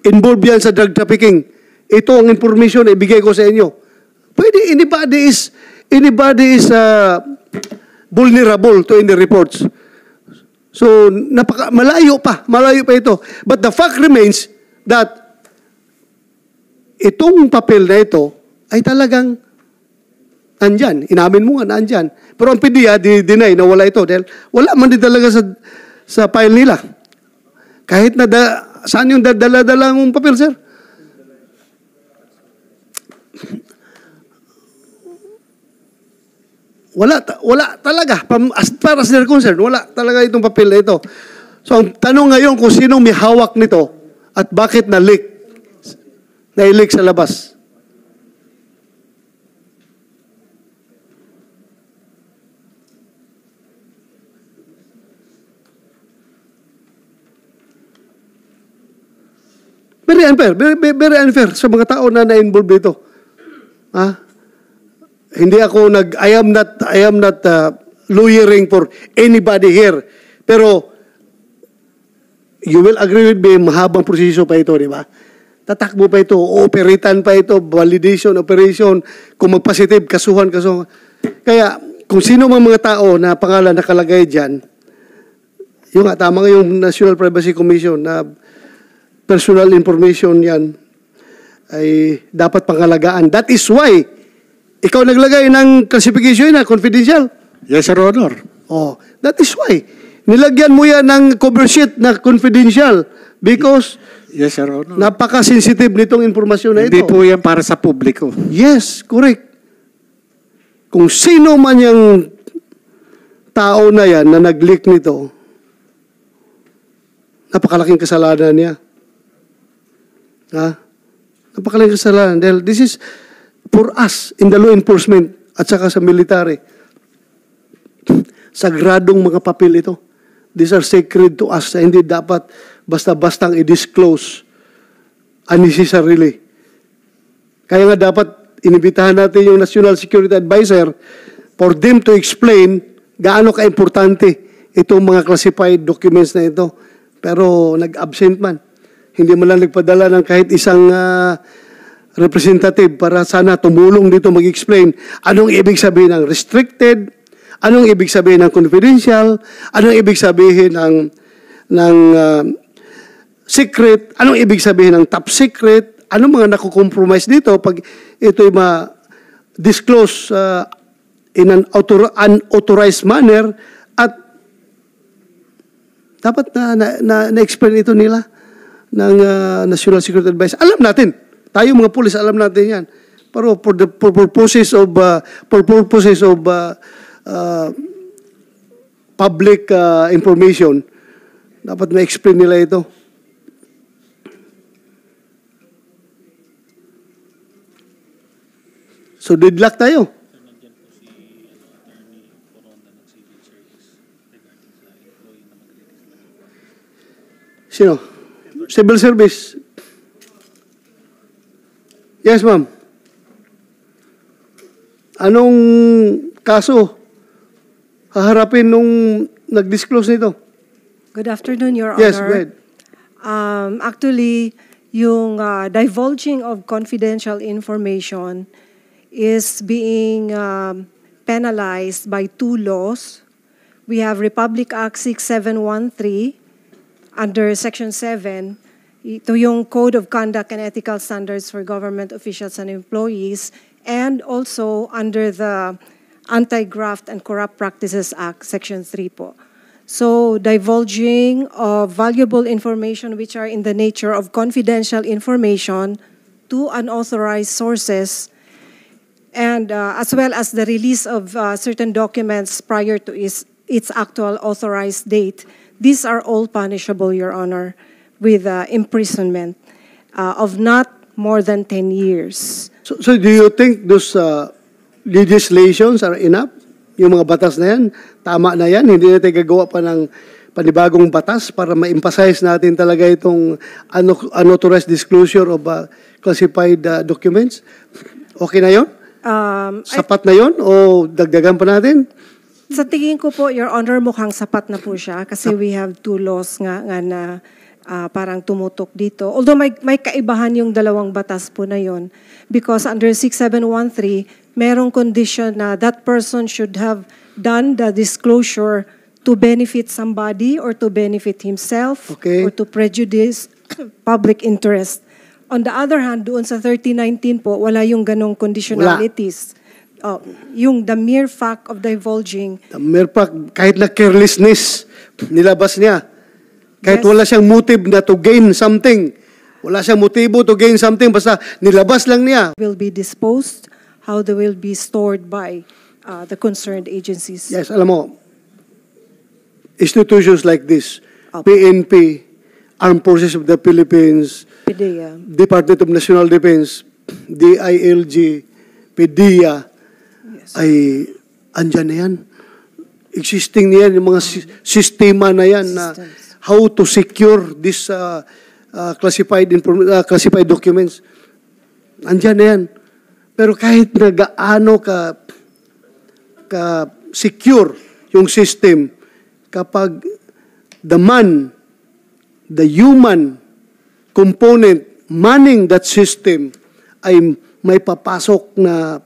B: involved yan sa drug trafficking. Ito ang information na ibigay ko sa inyo. Pwede, anybody is vulnerable to any reports. So, malayo pa ito. But the fact remains that itong papel na ito ay talagang andyan. Inamin mo nga na andyan. Pero ang PDEA, deny na wala ito. Dahil wala man din talaga sa file nila. Kahit na saan yung dala-dala mong papel, sir? Wala talaga. As far as they're concerned, wala talaga itong papel na ito. So, ang tanong ngayon kung sinong may hawak nito at bakit na-leak sa labas. Very unfair sa mga tao na na-involve dito. Hindi ako I am not lawyering for anybody here. Pero you will agree with me, mahabang proseso pa ito, di ba? Tatakbo pa ito, operatan pa ito, validation, operation, kung mag-positive, kasuhan. Kaya, kung sino mga tao na pangalan nakalagay dyan, yung tama nga yung National Privacy Commission na personal information yan ay dapat pangalagaan. That is why ikaw naglagay ng classification na confidential.
C: Yes, Your Honor.
B: Oh, that is why. Nilagyan mo yan ng cover sheet na confidential because
C: yes, Your Honor.
B: Napaka-sensitive nitong informasyon na ito.
C: Hindi po yan para sa publiko.
B: Yes, correct. Kung sino man yung tao na yan na nag-leak nito, napakalaking kasalanan niya. Napakalaking kasalanan. Dahil this is for us in the law enforcement at saka sa military. Sagradong mga papel ito. These are sacred to us. Hindi dapat basta-bastang i-disclose unnecessarily. Kaya nga dapat inibitahan natin yung National Security Advisor for them to explain gaano ka-importante itong mga classified documents na ito. Pero nag-absent man. Hindi man lang nagpadala ng kahit isang representative para sana tumulong dito mag-explain anong ibig sabihin ng restricted, anong ibig sabihin ng confidential, anong ibig sabihin ng secret, anong ibig sabihin ng top secret, anong mga nakukompromise dito pag ito'y ma-disclose in an unauthorized manner at dapat na-explain ito nila ng National Security Advisor. Alam natin. Tayo mga pulis, alam natin yan. Pero for purposes of public information, dapat ma-explain nila ito. So, deadlock tayo. Sino? Civil Service. Yes, ma'am. Anong kaso haharapin nung nag-disclose nito?
J: Good afternoon, Your
B: Yes,
J: Honor.
B: go ahead.
J: Actually, yung divulging of confidential information is being penalized by two laws. We have Republic Act 6713 under Section 7. Ito yung Code of Conduct and Ethical Standards for Government Officials and Employees, and also under the Anti-Graft and Corrupt Practices Act, Section 3 po. So, divulging of valuable information which are in the nature of confidential information to unauthorized sources, and as well as the release of certain documents prior to its actual authorized date. These are all punishable, Your Honor, with imprisonment of not more than 10 years.
B: So do you think those legislations are enough? Yung mga batas na yan, tama na yan? Hindi natin gagawa pa ng panibagong batas para ma-emphasize natin talaga itong unauthorized disclosure of classified documents? Okay na yun? Sapat na yun? O dagdagan pa natin?
J: Sa tingin ko po, Your Honor, mukhang sapat na po siya kasi we have two laws nga na parang tumutok dito. Although may kaibahan yung dalawang batas po na yon, because under 6713, merong condition na that person should have done the disclosure to benefit somebody or to benefit himself,
B: okay,
J: or to prejudice public interest. On the other hand, doon sa 3019 po, wala yung ganong conditionalities. Yung the mere fact of divulging.
B: The mere fact, kahit na carelessness, nilabas niya. Kahit wala siyang motive na to gain something. Wala siyang motibo to gain something, basta nilabas lang niya.
J: Will be disposed, how they will be stored by the concerned agencies.
B: Yes, alam mo, institutions like this, PNP, Armed Forces of the Philippines,
J: PDEA,
B: Department of National Defense, DILG, PDEA, ay andyan na yan. Existing na yan, yung mga sistema na yan na how to secure this classified documents. Andyan na yan. Pero kahit na gaano ka secure yung system, kapag the human component manning that system ay may papasok na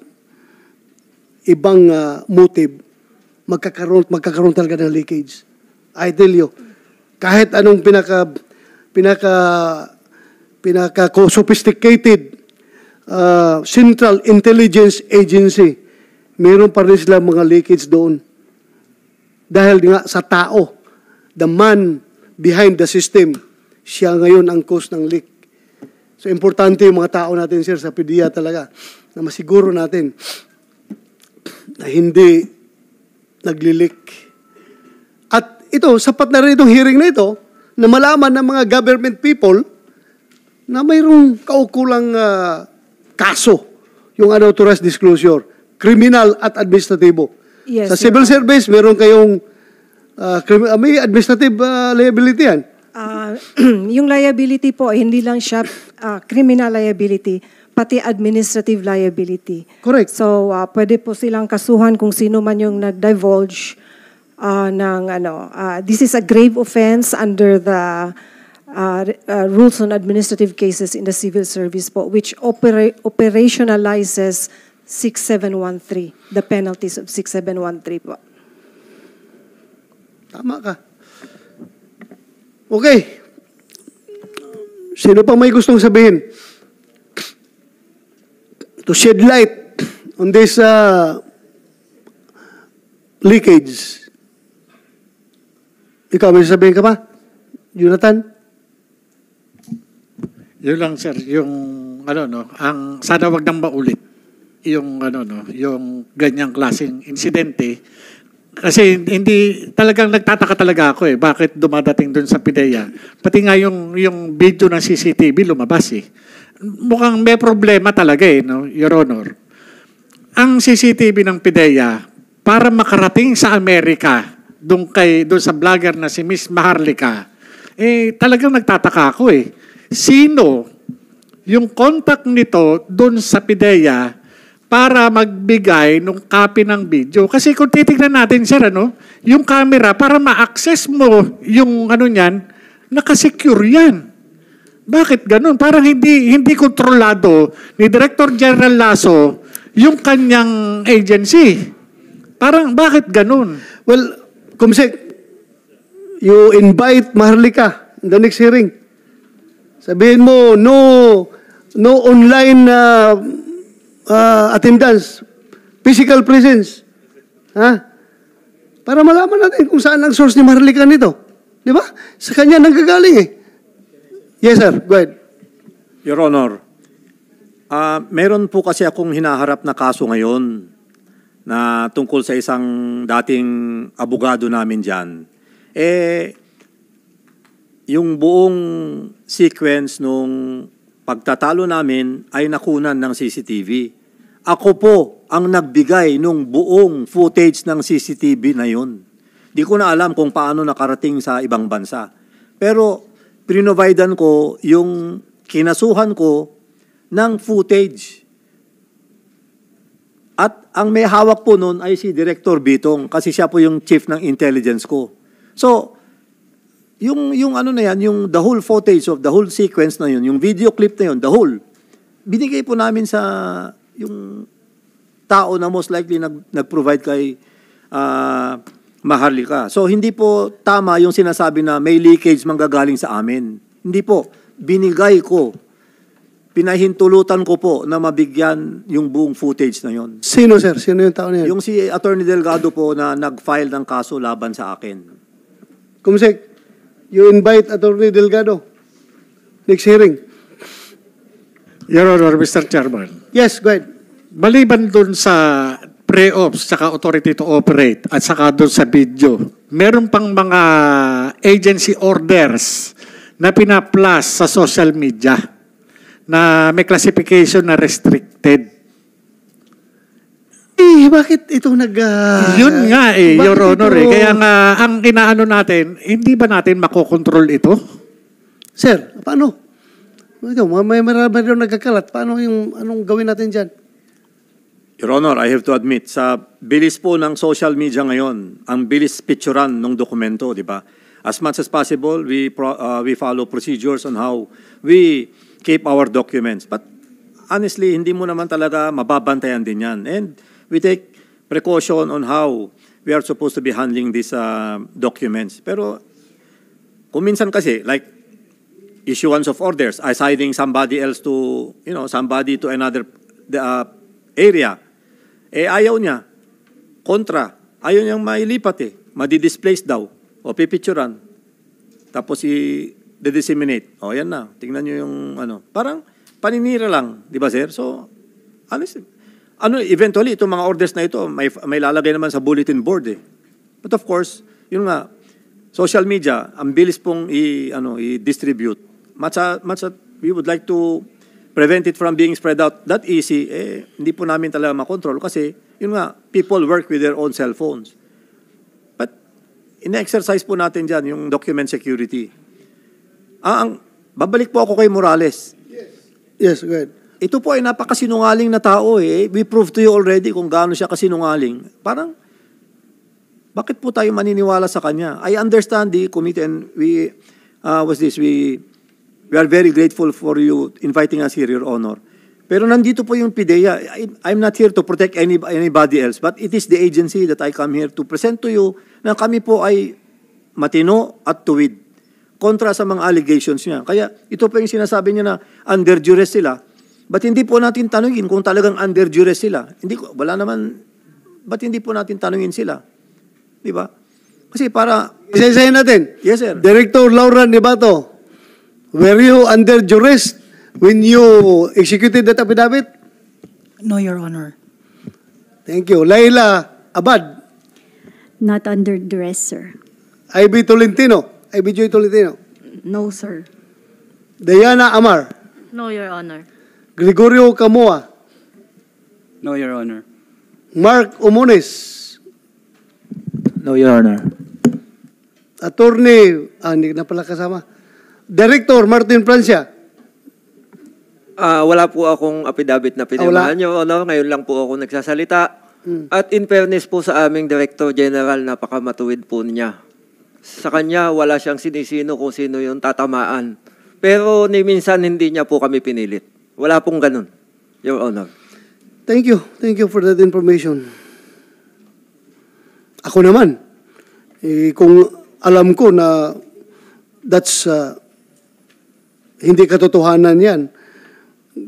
B: ibang motive, magkakaroon talaga ng leakage. I tell you, kahit anong pinaka-sophisticated Central Intelligence Agency, meron pa rin sila mga leakage doon. Dahil nga sa tao, the man behind the system, siya ngayon ang cause ng leak. So, importante yung mga tao natin, sir, sa PDEA talaga, na masiguro natin na hindi nagli-leak. At ito, sapat na rin itong hearing na ito, na malaman ng mga government people na mayroong kaukulang kaso, yung unauthorized disclosure, criminal at administratibo.
J: Yes,
B: sa civil service, meron kayong may administrative liability yan.
J: Yung liability po, hindi lang siya criminal liability, pati administrative liability.
B: Correct.
J: So, pwede po silang kasuhan kung sino man yung nag-divulge ng this is a grave offense under the rules on administrative cases in the civil service po, which operationalizes 6713, the penalties of 6713 po.
B: Tama ka. Okay. Sino pang may gustong sabihin? To shed light on this leakage. Ikaw, may sabihin ka pa? Jonathan?
C: Yun lang, sir, yung ang sana wag nang maulit yung yung ganyang klaseng insidente. Kasi hindi talagang nagtataka talaga ako bakit dumadating doon sa PDEA. Pati nga yung video ng CCTV lumabas Mukhang may problema talaga no, Your Honor. Ang CCTV ng PDEA para makarating sa Amerika doon sa vlogger na si Miss Maharlika, talagang nagtataka ako Sino yung contact nito doon sa PDEA para magbigay ng copy ng video? Kasi kung titignan natin, sir, yung camera, para ma-access mo yung niyan, nakasecure yan. Bakit ganun? Parang hindi kontrolado ni Director General Lasso yung kanyang agency. Parang bakit ganun?
B: Well, Kumsek, you invite Maharlika in the next hearing. Sabihin mo, no online attendance, physical presence. Para malaman natin kung saan ang source ni Maharlika nito. Di ba? Sa kanya nanggagaling Yes, sir. Go ahead.
A: Your Honor, Meron po kasi akong hinaharap na kaso ngayon na tungkol sa isang dating abogado namin dyan. Yung buong sequence nung pagtatalo namin ay nakunan ng CCTV. Ako po ang nagbigay nung buong footage ng CCTV na yun. Di ko na alam kung paano nakarating sa ibang bansa. Pero prinovidean ko yung kinasuhan ko ng footage. At ang may hawak po nun ay si Director Bitong kasi siya po yung chief ng intelligence ko. So, yung ano na yan, yung the whole footage of the whole sequence na yun, yung video clip na yun, the whole, binigay po namin sa yung tao na most likely nag-provide kay Maharlika. So, hindi po tama yung sinasabi na may leakage manggagaling sa amin. Hindi po. Binigay ko. Pinahintulutan ko po na mabigyan yung buong footage na yon.
B: Sino, sir? Sino yung tao na yan?
A: Yung si Attorney Delgado po na nag-file ng kaso laban sa akin.
B: Kumsek, you invite Attorney Delgado. Next hearing.
C: Your Honor, Mr. Chairman.
B: Yes, go ahead.
C: Maliban dun sa pre-ops, saka authority to operate, at saka dun sa video, meron pang mga agency orders na pinaplas sa social media na may classification na restricted.
B: Bakit ito
C: Yun nga Your Honor. Kaya nga, ang inaano natin, hindi ba natin makokontrol ito?
B: Sir, paano? Ito, may marami rin nagkakalat. Paano yung anong gawin natin dyan?
A: Your Honor, I have to admit, sa bilis po ng social media ngayon, ang bilis picturean ng dokumento, di ba? As much as possible, we follow procedures on how we keep our documents. But honestly, hindi mo naman talaga mababantayan din yan. And we take precaution on how we are supposed to be handling these documents. Pero kung minsan kasi, like issuance of orders, assigning somebody else to, somebody to another area, ayaw niya. Kontra, ayaw niyang mailipat Madi-displace daw. O pipicturan. Tapos i-disseminate. O yan na. Tingnan niyo yung Parang paninira lang. Di ba, sir? So, honestly, eventually, itong mga orders na ito, may lalagay naman sa bulletin board But of course, yun nga, social media, ang bilis pong i-distribute. Much as we would like to prevent it from being spread out that easy, hindi po namin talaga makontrol kasi, yun nga, people work with their own cell phones. But, ina-exercise po natin dyan yung document security. Babalik po ako kay Morales.
B: Yes, go ahead.
A: Ito po ay napakasinungaling na tao We proved to you already kung gaano siya kasinungaling. Parang, bakit po tayo maniniwala sa kanya? I understand the committee and we are very grateful for you inviting us here, Your Honor. Pero nandito po yung PIDEA. I'm not here to protect anybody else, but it is the agency that I come here to present to you na kami po ay matino at tuwid kontra sa mga allegations niya. Kaya ito po yung sinasabi niya na under duress sila. Ba't hindi po natin tanungin kung talagang under duress sila? Ba't hindi po natin tanungin sila? Di ba? Kasi para...
B: Isa-isahin natin.
A: Yes, sir.
B: Director Laura Nibato, were you under duress when you executed that affidavit?
F: No, Your Honor.
B: Thank you. Laila Abad.
G: Not under duress, sir.
B: Ivy Joy Tolentino.
E: No, sir.
B: Diana Amar.
E: No, Your Honor.
B: Gregorio Camoa.
K: No, Your Honor.
B: Mark Omones.
I: No, Your Honor.
B: Attorney, hindi na pala kasama. Director Martin Francia.
H: Wala po akong affidavit na pinirmahan Your Honor. Ngayon lang po ako nagsasalita. At in fairness po sa aming Director General, napakamatuwid po niya. Sa kanya, wala siyang sinisino kung sino yung tatamaan. Pero ni minsan hindi niya po kami pinilit. Wala pong ganun, Your Honor.
B: Thank you. Thank you for that information. Ako naman, kung alam ko na that's hindi katotohanan yan,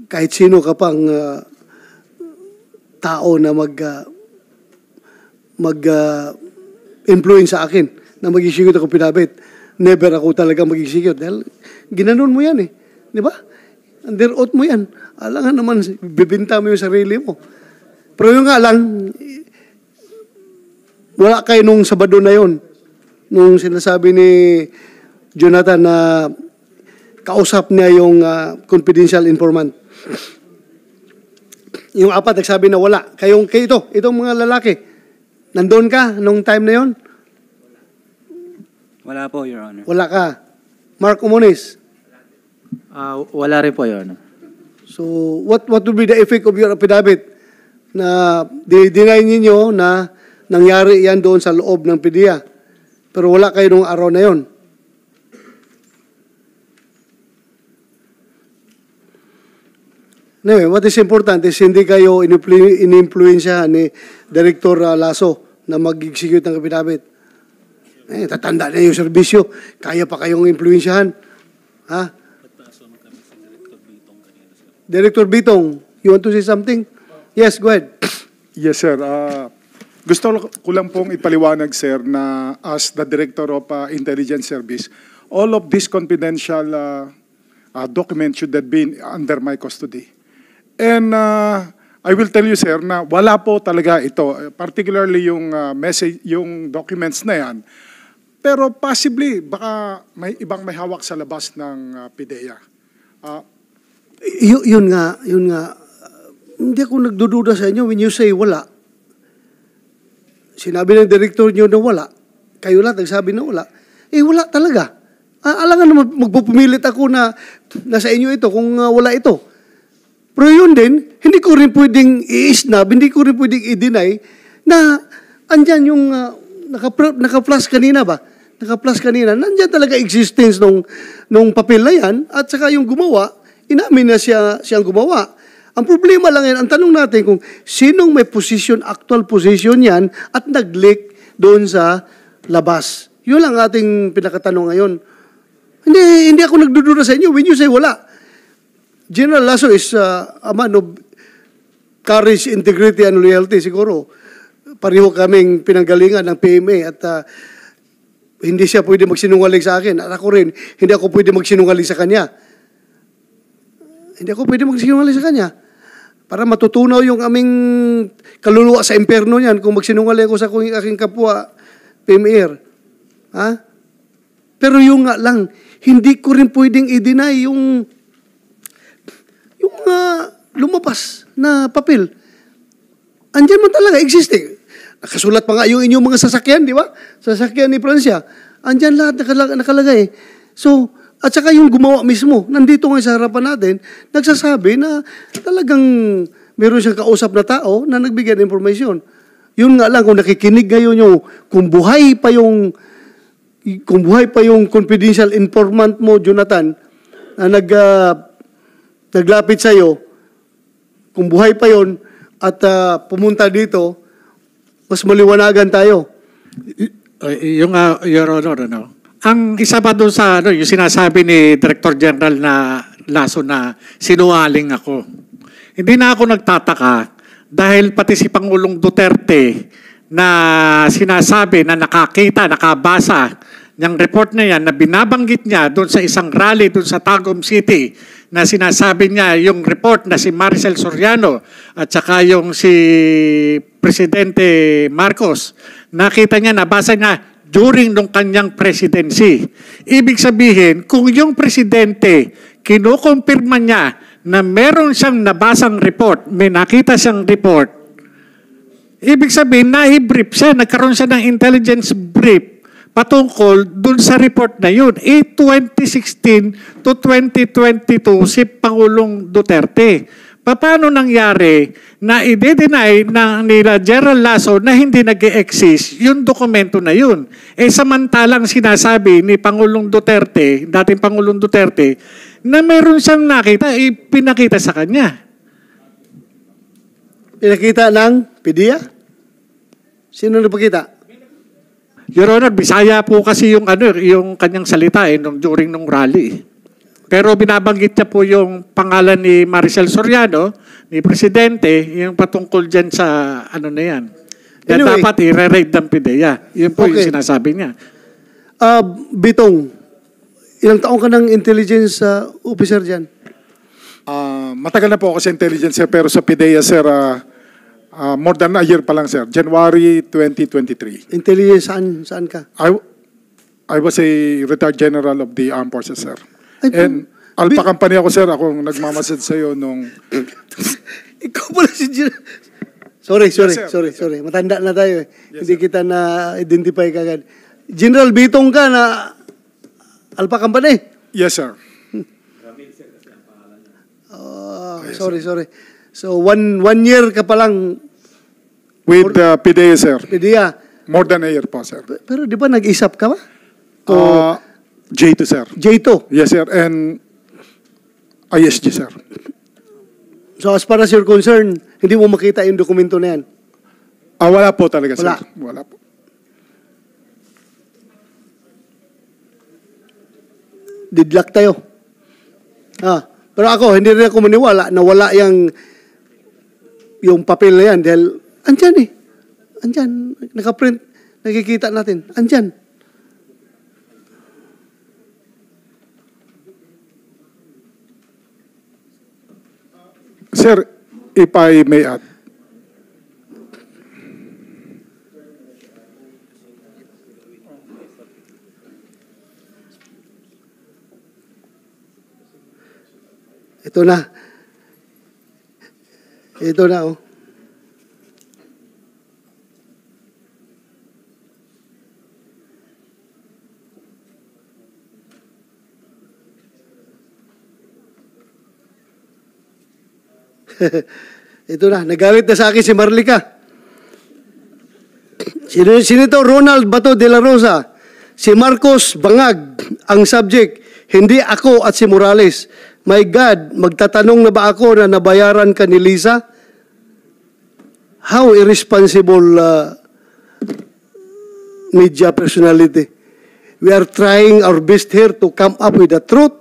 B: kahit sino ka pang tao na mag-influence sa akin na mag-execute ako pinabit, never ako talaga mag-execute. Dahil ginanon mo yan Di ba? Under oath mo yan. Alangan naman, bibinta mo yung sarili mo. Pero yung nga lang, wala kayo nung Sabado na yon, nung sinasabi ni Jonathan na kausap niya yung confidential informant. Yung apat nagsabi na wala. Kayo itong mga lalaki, nandoon ka nung time na yon?
K: Wala po, Your Honor.
B: Wala ka. Mark Umones.
K: Wala rin po, Your Honor.
B: So, what would be the effect of your affidavit na deny ninyo na nangyari yan doon sa loob ng PDEA? Pero wala kayo nung araw na yon. Anyway, what is important is hindi kayo in-influensya ni Director Lasso na mag-execute ng affidavit. Tatanda na yung serbisyo. Kaya pa kayong influensyahan. Ha? Director Bitong, you want to say something? Yes, go ahead.
L: Yes, sir. Gusto ko lang pong ipaliwanag, sir, na as the Director of Intelligence Service, all of these confidential documents should have been under my custody. And I will tell you, sir, na wala po talaga ito, particularly yung message, yung documents na yan. Pero possibly, baka may ibang may hawak sa labas ng PDEA.
B: Yun nga, hindi ako nagdududa sa inyo when you say wala. Sinabi ng director nyo na wala. Kayo lahat nagsabi na wala. Wala talaga. Alangan naman magpupumilit ako na nasa inyo ito kung wala ito. Pero yun din, hindi ko rin pwedeng i-snub, hindi ko rin pwedeng i-deny na andyan yung naka-plus kanina ba? Naka-plus kanina, nandyan talaga existence nung papel na yan at saka yung gumawa, inamin na siyang gumawa. Ang problema lang yan, ang tanong natin kung sinong may position, actual position yan at nag-leak doon sa labas. Yun lang ating pinakatanong ngayon. Hindi ako nagdududa sa inyo when you say wala. General Lasso is a man of courage, integrity, and loyalty. Siguro, pareho kaming pinanggalingan ng PMA at hindi siya pwede magsinungaling sa akin. At ako rin, hindi ako pwede magsinungaling sa kanya. Hindi ako pwede magsinungaling sa kanya. Para matutunaw yung aming kaluluwa sa imperno niyan kung magsinungaling ako sa aking kapwa PMAer. Ha? Pero yung nga lang, hindi ko rin pwedeng i-deny yung lumabas na papel. Andyan man talaga, existing. Nakasulat pa nga yung inyong mga sasakyan, di ba? Sasakyan ni Francia. Andyan lahat nakalagay. So, at saka yung gumawa mismo, nandito nga sa harapan natin, nagsasabi na talagang meron siyang kausap na tao na nagbigay ng informasyon. Yun nga lang, kung nakikinig ngayon yung, kung buhay pa yung confidential informant mo, Jonathan, na naglapit sa'yo, kung buhay pa yon at pumunta dito, mas maliwanagan tayo.
C: Yung, Your Honor, ang isa pa doon sa yung sinasabi ni Director General na Lasso na sinungaling ako. Hindi na ako nagtataka dahil pati si Pangulong Duterte na sinasabi na nakakita, nakabasa ng report na yan na binabanggit niya doon sa isang rally doon sa Tagum City na sinasabi niya yung report na si Maricel Soriano at saka yung si Presidente Marcos. Nakita niya, nabasa niya during nung kanyang presidency. Ibig sabihin, kung yung presidente kinukumpirma niya na meron siyang nabasang report, may nakita siyang report, ibig sabihin, na-brief siya, nagkaroon siya ng intelligence brief patungkol dun sa report na yun. 2016 to 2022 si Pangulong Duterte. Paano nangyari na i-deny nila General Lasso na hindi nag-exist yung dokumento na yun? Samantalang sinasabi ni Pangulong Duterte, dating Pangulong Duterte, na meron siyang nakita, pinakita sa kanya.
B: Pinakita ng PDEA? Sino nagpakita?
C: Your Honor, Bisaya po kasi yung kanyang salita during nung rally. Pero binabanggit niya po yung pangalan ni Maricel Soriano, ni Presidente, yung patungkol dyan sa na yan. Anyway, dapat i-re-raid ng PDEA. Yun po yung sinasabi niya.
B: Bitong, ilang taong ka ng intelligence officer dyan?
L: Matagal na po ako sa intelligence, sir, pero sa PIDEA, sir, more than a year pa lang, sir. January 2023.
B: Intelligence, saan ka?
L: I was a retired general of the armed forces, sir.
B: Ay,
L: And Alpha Company ako, sir. Akong nagmamasid sa'yo nung...
B: Ikaw pala si Sorry.
L: Yes, sir.
B: Sorry. Matanda na tayo eh. Hindi kita na-identify kagad. General Bitong ka na Alpha Company?
L: Yes, sir.
B: Sorry. So, one year ka pa lang
L: With PIDEA, sir.
B: PIDEA.
L: More than a year po, sir.
B: Pero di ba nag-isap ka ba?
L: J2, sir.
B: J2.
L: Yes, sir. And ISG, sir.
B: So as far as you're concerned, hindi mo makita yung dokumento na yan?
L: Wala po talaga,
B: Wala.
L: sir. Wala po.
B: Didlak tayo. Pero ako, hindi rin ako maniwala na wala yung papel na yan dahil andyan eh. Andyan. Nakaprint. Nakikita natin. Andyan.
L: Sir, if I may add.
B: Ito na. Ito na, oh. Ito na, nagalit na sa akin si Marlica. Senator Ronald Bato de la Rosa, si Marcos Bangag ang subject, hindi ako at si Morales. My God, magtatanong na ba ako na nabayaran ka ni Lisa? How irresponsible media personality. We are trying our best here to come up with the truth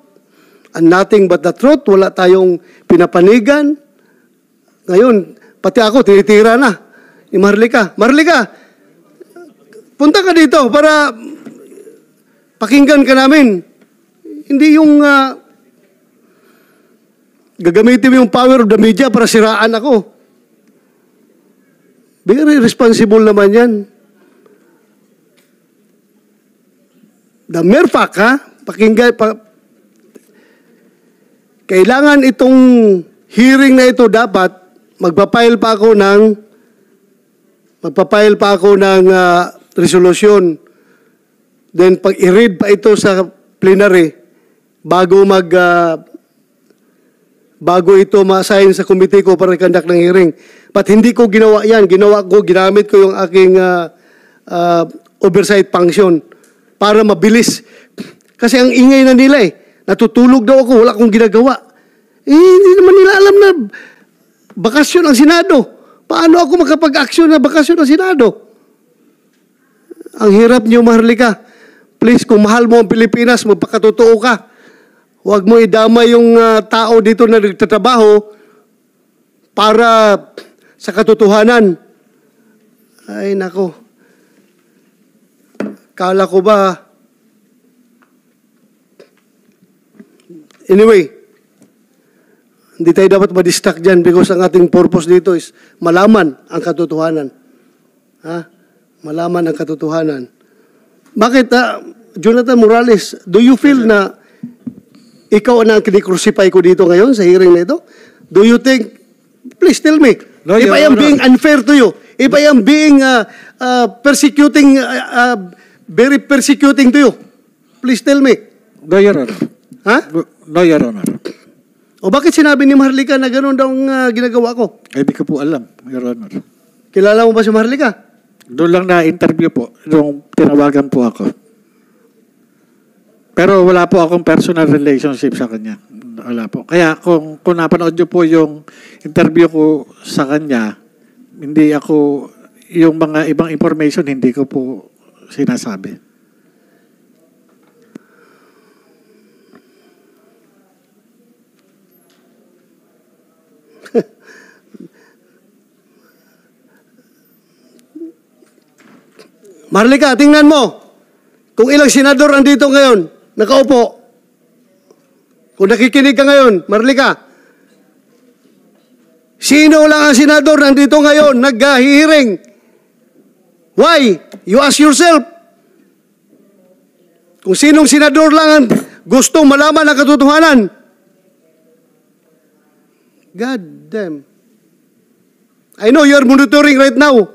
B: and nothing but the truth. Wala tayong pinapanigan. Ngayon, pati ako, tinitira na ni Marlica. Marlica, punta ka dito para pakinggan ka namin. Hindi yung gagamitin mo yung power of the media para siraan ako. Very responsible naman yan. The mere fact, pakinggan, kailangan itong hearing na ito dapat magpapile pa ako ng resolution. Then pag i-read pa ito sa plenary bago ito ma-assign sa committee ko para conduct ng hearing. But hindi ko ginawa yan. Ginamit ko yung aking oversight function para mabilis. Kasi ang ingay na nila natutulog daw ako, wala akong ginagawa. Hindi naman nila alam na bakasyon ang Senado. Paano ako makapag-aksyon na bakasyon ang Senado? Ang hirap niyo, Marlica. Please, kung mahal mo ang Pilipinas, magpakatotoo ka. Huwag mo idama yung tao dito na nagtatrabaho para sa katotohanan. Ay, nako. Kala ko ba? Anyway, hindi tayo dapat ma-distract dyan because ang ating purpose dito is malaman ang katotohanan. Malaman ang katotohanan. Bakit, Jonathan Morales, do you feel na ikaw na ang kinikrucify ko dito ngayon sa hearing na ito? Do you think, please tell me,
C: No,
B: if I am being unfair to you, if I am being very persecuting to you, please tell me.
C: No, Your Honor. No, Your Honor.
B: O bakit sinabi ni Marlica na gano'n daw ang ginagawa ko?
C: Hindi ko po alam, Your Honor.
B: Kilala mo ba si Marlica?
C: Doon lang na-interview po, nung tinawagan po ako. Pero wala po akong personal relationship sa kanya. Wala po. Kaya kung napanood niyo po yung interview ko sa kanya, hindi ako, yung mga ibang information, hindi ko po sinasabi.
B: Marlica, tingnan mo. Kung ilang senador andito ngayon, nakaupo. Kung nakikinig ka ngayon, Marlica, Sino lang ang senador nandito ngayon nag-hearing? Why? You ask yourself. Kung sinong senador lang ang gustong malaman ang katotohanan. God damn. I know you're monitoring right now.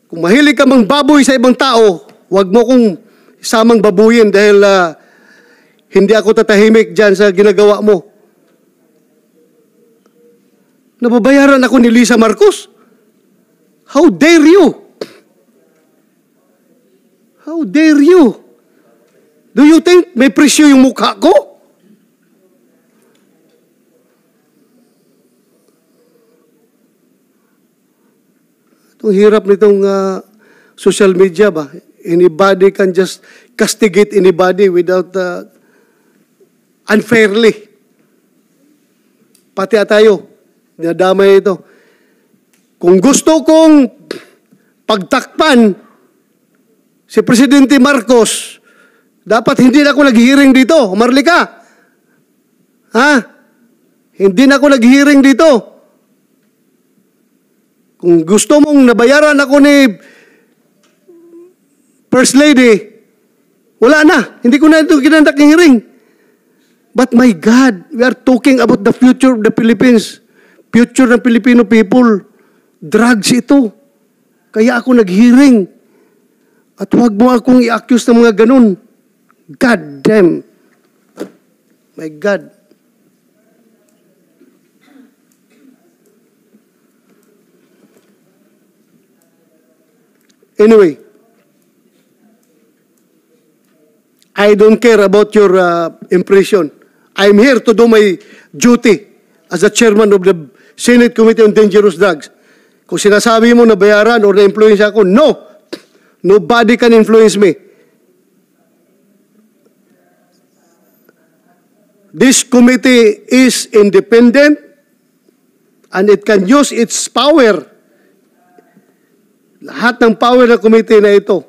B: Kung mahilig ka mang baboy sa ibang tao, huwag mo kong samang babuyin dahil hindi ako tatahimik dyan sa ginagawa mo. Nababayaran ako ni Lisa Marcos. How dare you? How dare you? Do you think may presyo yung mukha ko? Itong hirap nitong social media ba? Anybody can just castigate anybody without unfairly. Pati tayo, dinadamay ito. Kung gusto kong pagtakpan si Presidente Marcos, dapat hindi na ako nag-hearing dito. Marlika. Ha? Hindi na ako nag-hearing dito. Kung gusto mong nabayaran ako ni First Lady, wala na. Hindi ko na ito ginandak ng hearing. But my God, we are talking about the future of the Philippines. Future ng Filipino people. Drugs ito. Kaya ako nag-hearing. At huwag mo akong i-accuse ng mga ganun. God damn. My God. Anyway, I don't care about your impression. I'm here to do my duty as the chairman of the Senate Committee on Dangerous Drugs. Kung sinasabi mo na bayaran or na-influence ako, no. Nobody can influence me. This committee is independent and it can use its power. Lahat ng power ng committee na ito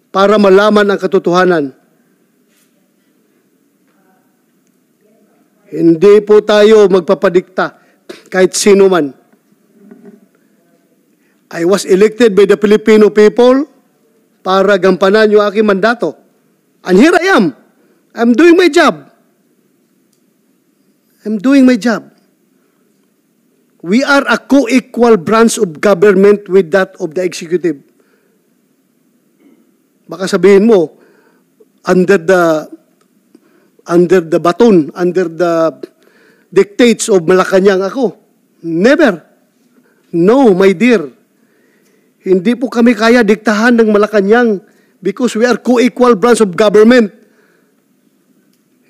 B: para malaman ang katotohanan. Hindi po tayo magpapadikta kahit sino man. I was elected by the Filipino people para gampanan yung aking mandato. And here I am. I'm doing my job. I'm doing my job. We are a co-equal branch of government with that of the executive. Baka sabihin mo, under the baton, under the dictates of Malacanang ako. Never. No, my dear. Hindi po kami kaya diktahan ng Malacanang because we are co-equal branch of government.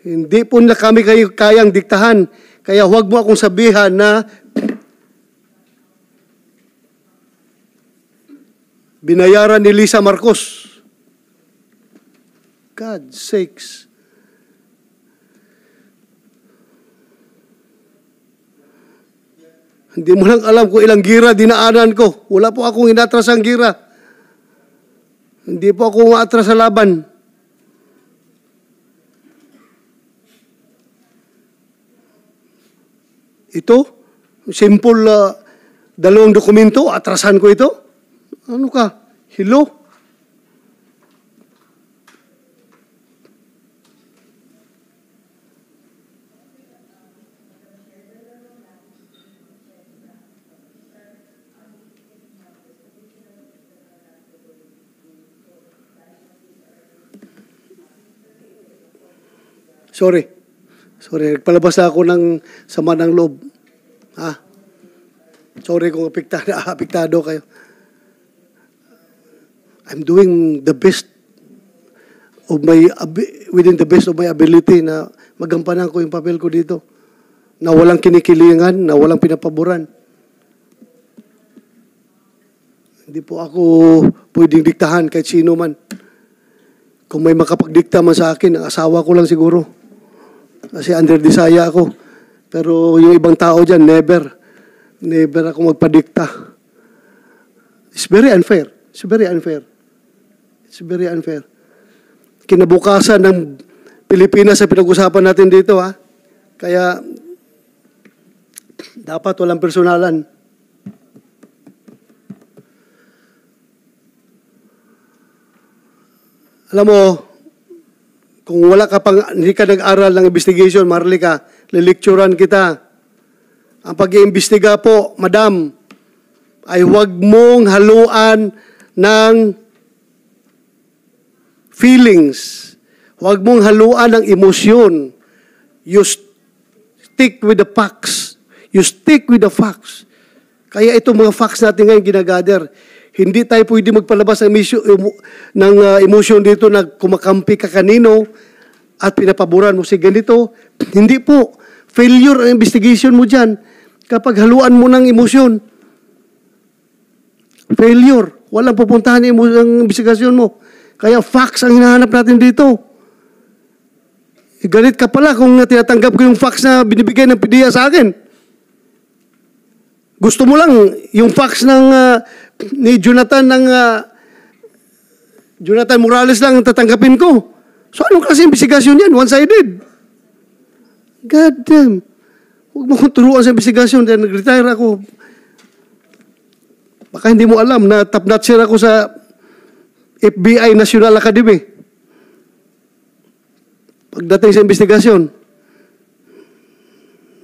B: Hindi po na kami kayang diktahan. Kaya huwag mo akong sabihan na binayaran ni Lisa Marcos. God sakes. Hindi mo lang alam kung ilang gira dinaanan ko. Wala po akong inatras ang gira. Hindi po ako umatras sa laban. Ito, simple dalawang dokumento, atrasan ko ito. Ano ka? Hello? Sorry, nagpalabas na ako ng sama ng loob. Sorry kung apektado kayo. I'm doing the best of within the best of my ability na magampanan ko yung papel ko dito. Na walang kinikilingan, na walang pinapaboran. Hindi po ako pwedeng diktahan kahit sino man. Kung may makapagdikta man sa akin, ang asawa ko lang siguro. Kasi under desire ako. Pero yung ibang tao dyan, never ako magpadikta. It's very unfair. It's very unfair. It's very unfair. Kinabukasan ng Pilipinas sa pinag-usapan natin dito, ha? Kaya Dapat walang personalan. Alam mo, kung hindi ka nag-aral ng investigation, Marlica, lilecturan kita. Ang pag-iimbestiga po, madam, ay huwag mong haluan ng feelings. Huwag mong haluan ng emosyon. You stick with the facts. You stick with the facts. Kaya itong mga facts natin ngayon ginagather. Hindi tayo pwede magpalabas ng emosyon dito na kumakampi ka kanino at pinapaboran mo si ganito. Hindi po. Failure ang investigation mo dyan kapag haluan mo ng emosyon. Failure. Walang pupuntahan ang investigasyon mo. Kaya facts ang hinahanap natin dito. Galit ka pala kung tinatanggap ko yung facts na binibigay ng PDEA sa akin. Gusto mo lang yung facts ni Jonathan Jonathan Morales lang tatanggapin ko. So anong klase investigasyon yan? One-sided. God damn. Huwag mo kong turuan sa investigasyon dahil nag-retire ako. Baka hindi mo alam na top-notcher ako sa FBI National Academy. Pagdating sa investigasyon,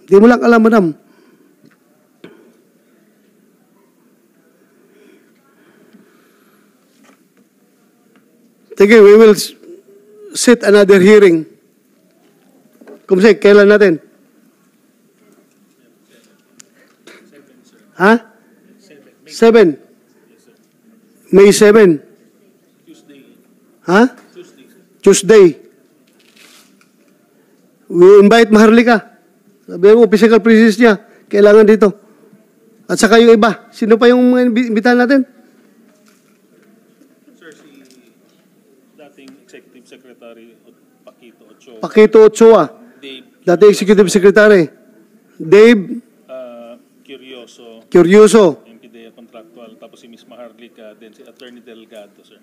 B: hindi mo lang alam, madam. Sige, we will set another hearing. Kumsek, kailan natin? Ha? 7. May 7. Ha? Tuesday. We invite Maharlika. Sabi mo, physical presence niya. Kailangan dito. At saka yung iba. Sino pa yung mga imbitahan natin?
D: Sir, si dating Executive Secretary Paquito Ochoa.
B: Paquito Ochoa.
D: Dave.
B: Dating Executive Secretary. Dave. Curioso.
D: Yung PDEA contractual. Tapos si Ms. Maharlika. Then si Attorney Delgado, sir.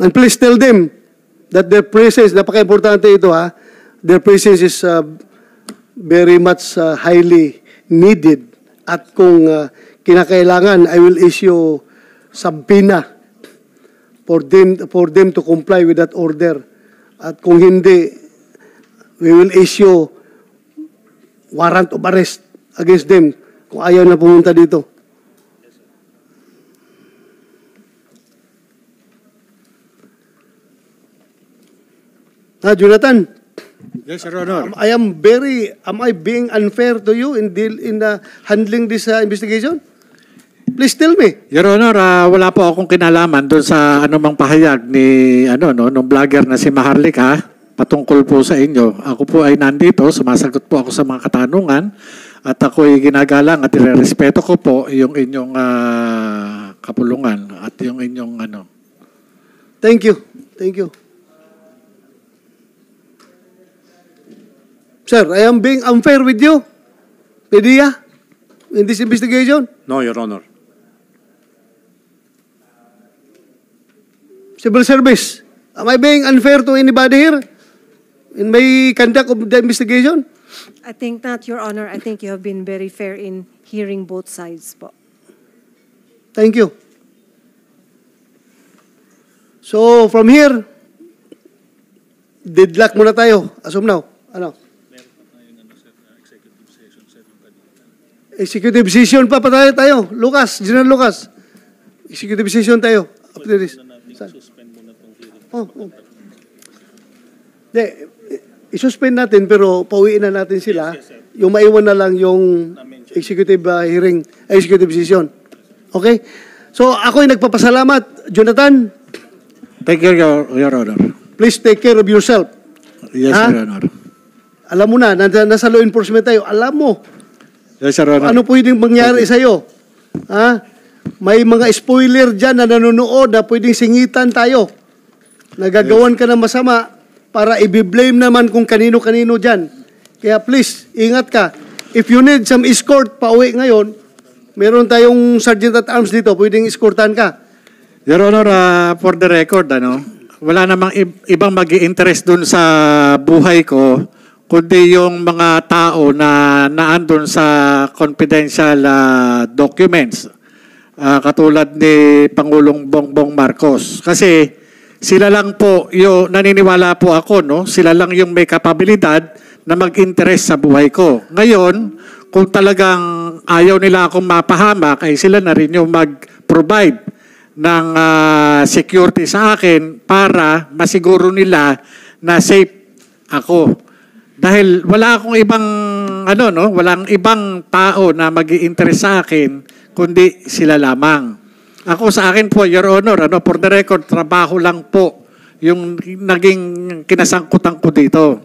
B: And please tell them that their presence, napaka-importante ito ha, their presence is very much highly needed. At kung kinakailangan, I will issue subpoena for them to comply with that order. At kung hindi, we will issue warrant of arrest against them kung ayaw na pumunta dito. Jonathan.
C: Yes, Your Honor.
B: Am I being unfair to you in handling this investigation? Please tell me.
C: Your Honor, wala po akong kinalaman doon sa anumang pahayag ni nung vlogger na si Maharlika patungkol po sa inyo. Ako po ay nandito, sumasagot po ako sa mga katanungan at ako ay ginagalang at irerespeto ko po yung inyong kapulungan at yung inyong
B: Thank you. Thank you. Sir, I am being unfair with you, PDEA, in this investigation.
A: No, Your Honor.
B: Civil Service, am I being unfair to anybody here in my conduct of the investigation?
J: I think not, Your Honor. I think you have been very fair in hearing both sides po.
B: Thank you. So, from here, deadlock muna tayo, as of now. Executive session pa tayo. Lucas, General Lucas. Executive session tayo. After this. I-suspend natin pero pauwiin na natin sila. Yung maiwan na lang yung executive hearing, executive session. Okay? So ako ay nagpapasalamat. Jonathan.
C: Thank you, Your Honor.
B: Please take care of yourself.
C: Yes, Your Honor.
B: Alam mo na, nasa law enforcement tayo. Alam mo.
C: Yes, Your Honor.
B: Ano pwedeng mangyari sa'yo? Ha? May mga spoiler dyan na nanonood na pwedeng singitan tayo. Nagagawan ka ng masama para i-blame naman kung kanino-kanino dyan. Kaya please, ingat ka. If you need some escort pauwi ngayon, meron tayong sergeant at arms dito, pwedeng escortan ka.
C: Your Honor, for the record, wala namang ibang mag-i-interest dun sa buhay ko, kundi yung mga tao na naandun sa confidential documents. Katulad ni Pangulong Bongbong Marcos. Kasi sila lang po, naniniwala po ako, no? Sila lang yung may kapabilidad na mag-interest sa buhay ko. Ngayon, kung talagang ayaw nila akong mapahamak, ay sila na rin yung mag-provide ng security sa akin para masiguro nila na safe ako. Dahil wala akong ibang walang ibang tao na magi-interest sa akin kundi sila lamang. Ako sa akin po, Your Honor, for the record, trabaho lang po yung naging kinasangkutan ko dito.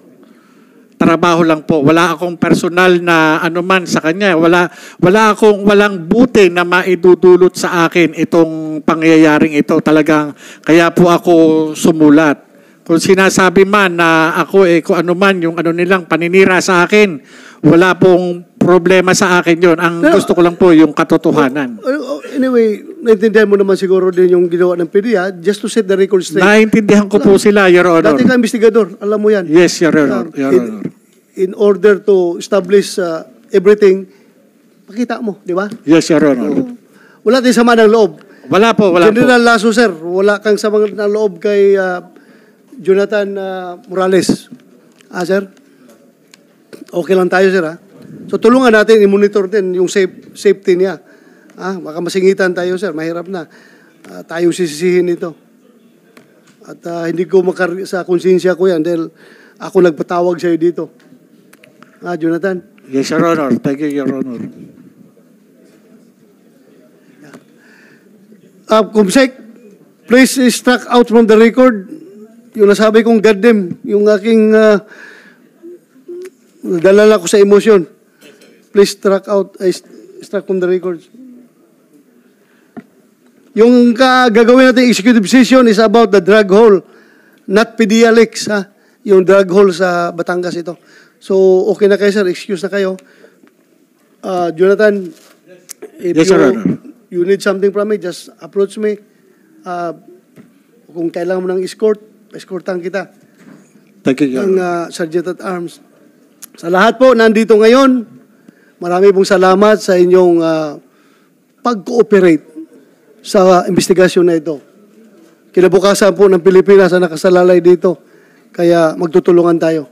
C: Trabaho lang po. Wala akong personal na anuman sa kanya. Walang buti na maidudulot sa akin itong pangyayaring ito. Talagang kaya po ako sumulat. Kung sinasabi man na ako kung ano man yung nilang paninira sa akin, wala pong problema sa akin yon. Ang gusto ko lang po yung katotohanan.
B: Anyway, naintindihan mo naman siguro din yung ginawa ng PDEA just to set the record straight.
C: Naintindihan ko po sila, Your Honor.
B: Dati ka investigador, alam mo yan.
C: Yes, Your Honor. Your Honor.
B: In order to establish everything, pakita mo, di ba?
C: Yes, Your Honor.
B: Wala tayong sama ng loob.
C: Wala po.
B: General Lasso, sir, wala kang sama ng loob kay Jonathan Morales. Sir? Okay lang tayo, sir, ha? So, tulungan natin, i-monitor din yung safety niya. Baka masingitan tayo, sir. Mahirap na. Tayong sisisihin ito. At hindi ko sa konsensya ko yan dahil ako nagpatawag sa'yo dito. Jonathan?
C: Yes, Your Honor. Thank you, Your Honor.
B: Kumsek, please struck out from the record yung nasabi kong goddamn, yung aking dalala ko sa emosyon. Please struck from the records. Yung gagawin natin executive session is about the drug hole, not PDEA leaks, yung drug hole sa Batangas ito. So, okay na kayo, sir. Excuse na kayo. Jonathan, if you need something from me, just approach me. Kung kailangan mo ng escortan kita.
C: Thank you,
B: ng Sergeant at Arms. Sa lahat po, nandito ngayon, marami pong salamat sa inyong pag-cooperate sa investigasyon na ito. Kinabukasan po ng Pilipinas ang nakasalalay dito. Kaya magtutulungan tayo.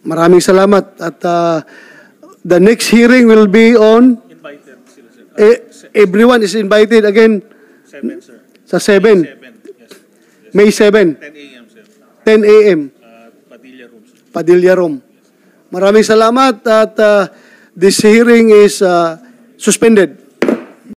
B: Maraming salamat. At the next hearing will be on...
D: Invited sila, sir.
B: Everyone is invited again.
D: 7, sir.
B: Sa 7.
D: Yes.
B: May 7.
D: 10 a.m., sir.
B: 10 a.m.
D: Padilla Room, sir.
B: Padilla Room. Maraming salamat at this hearing is suspended.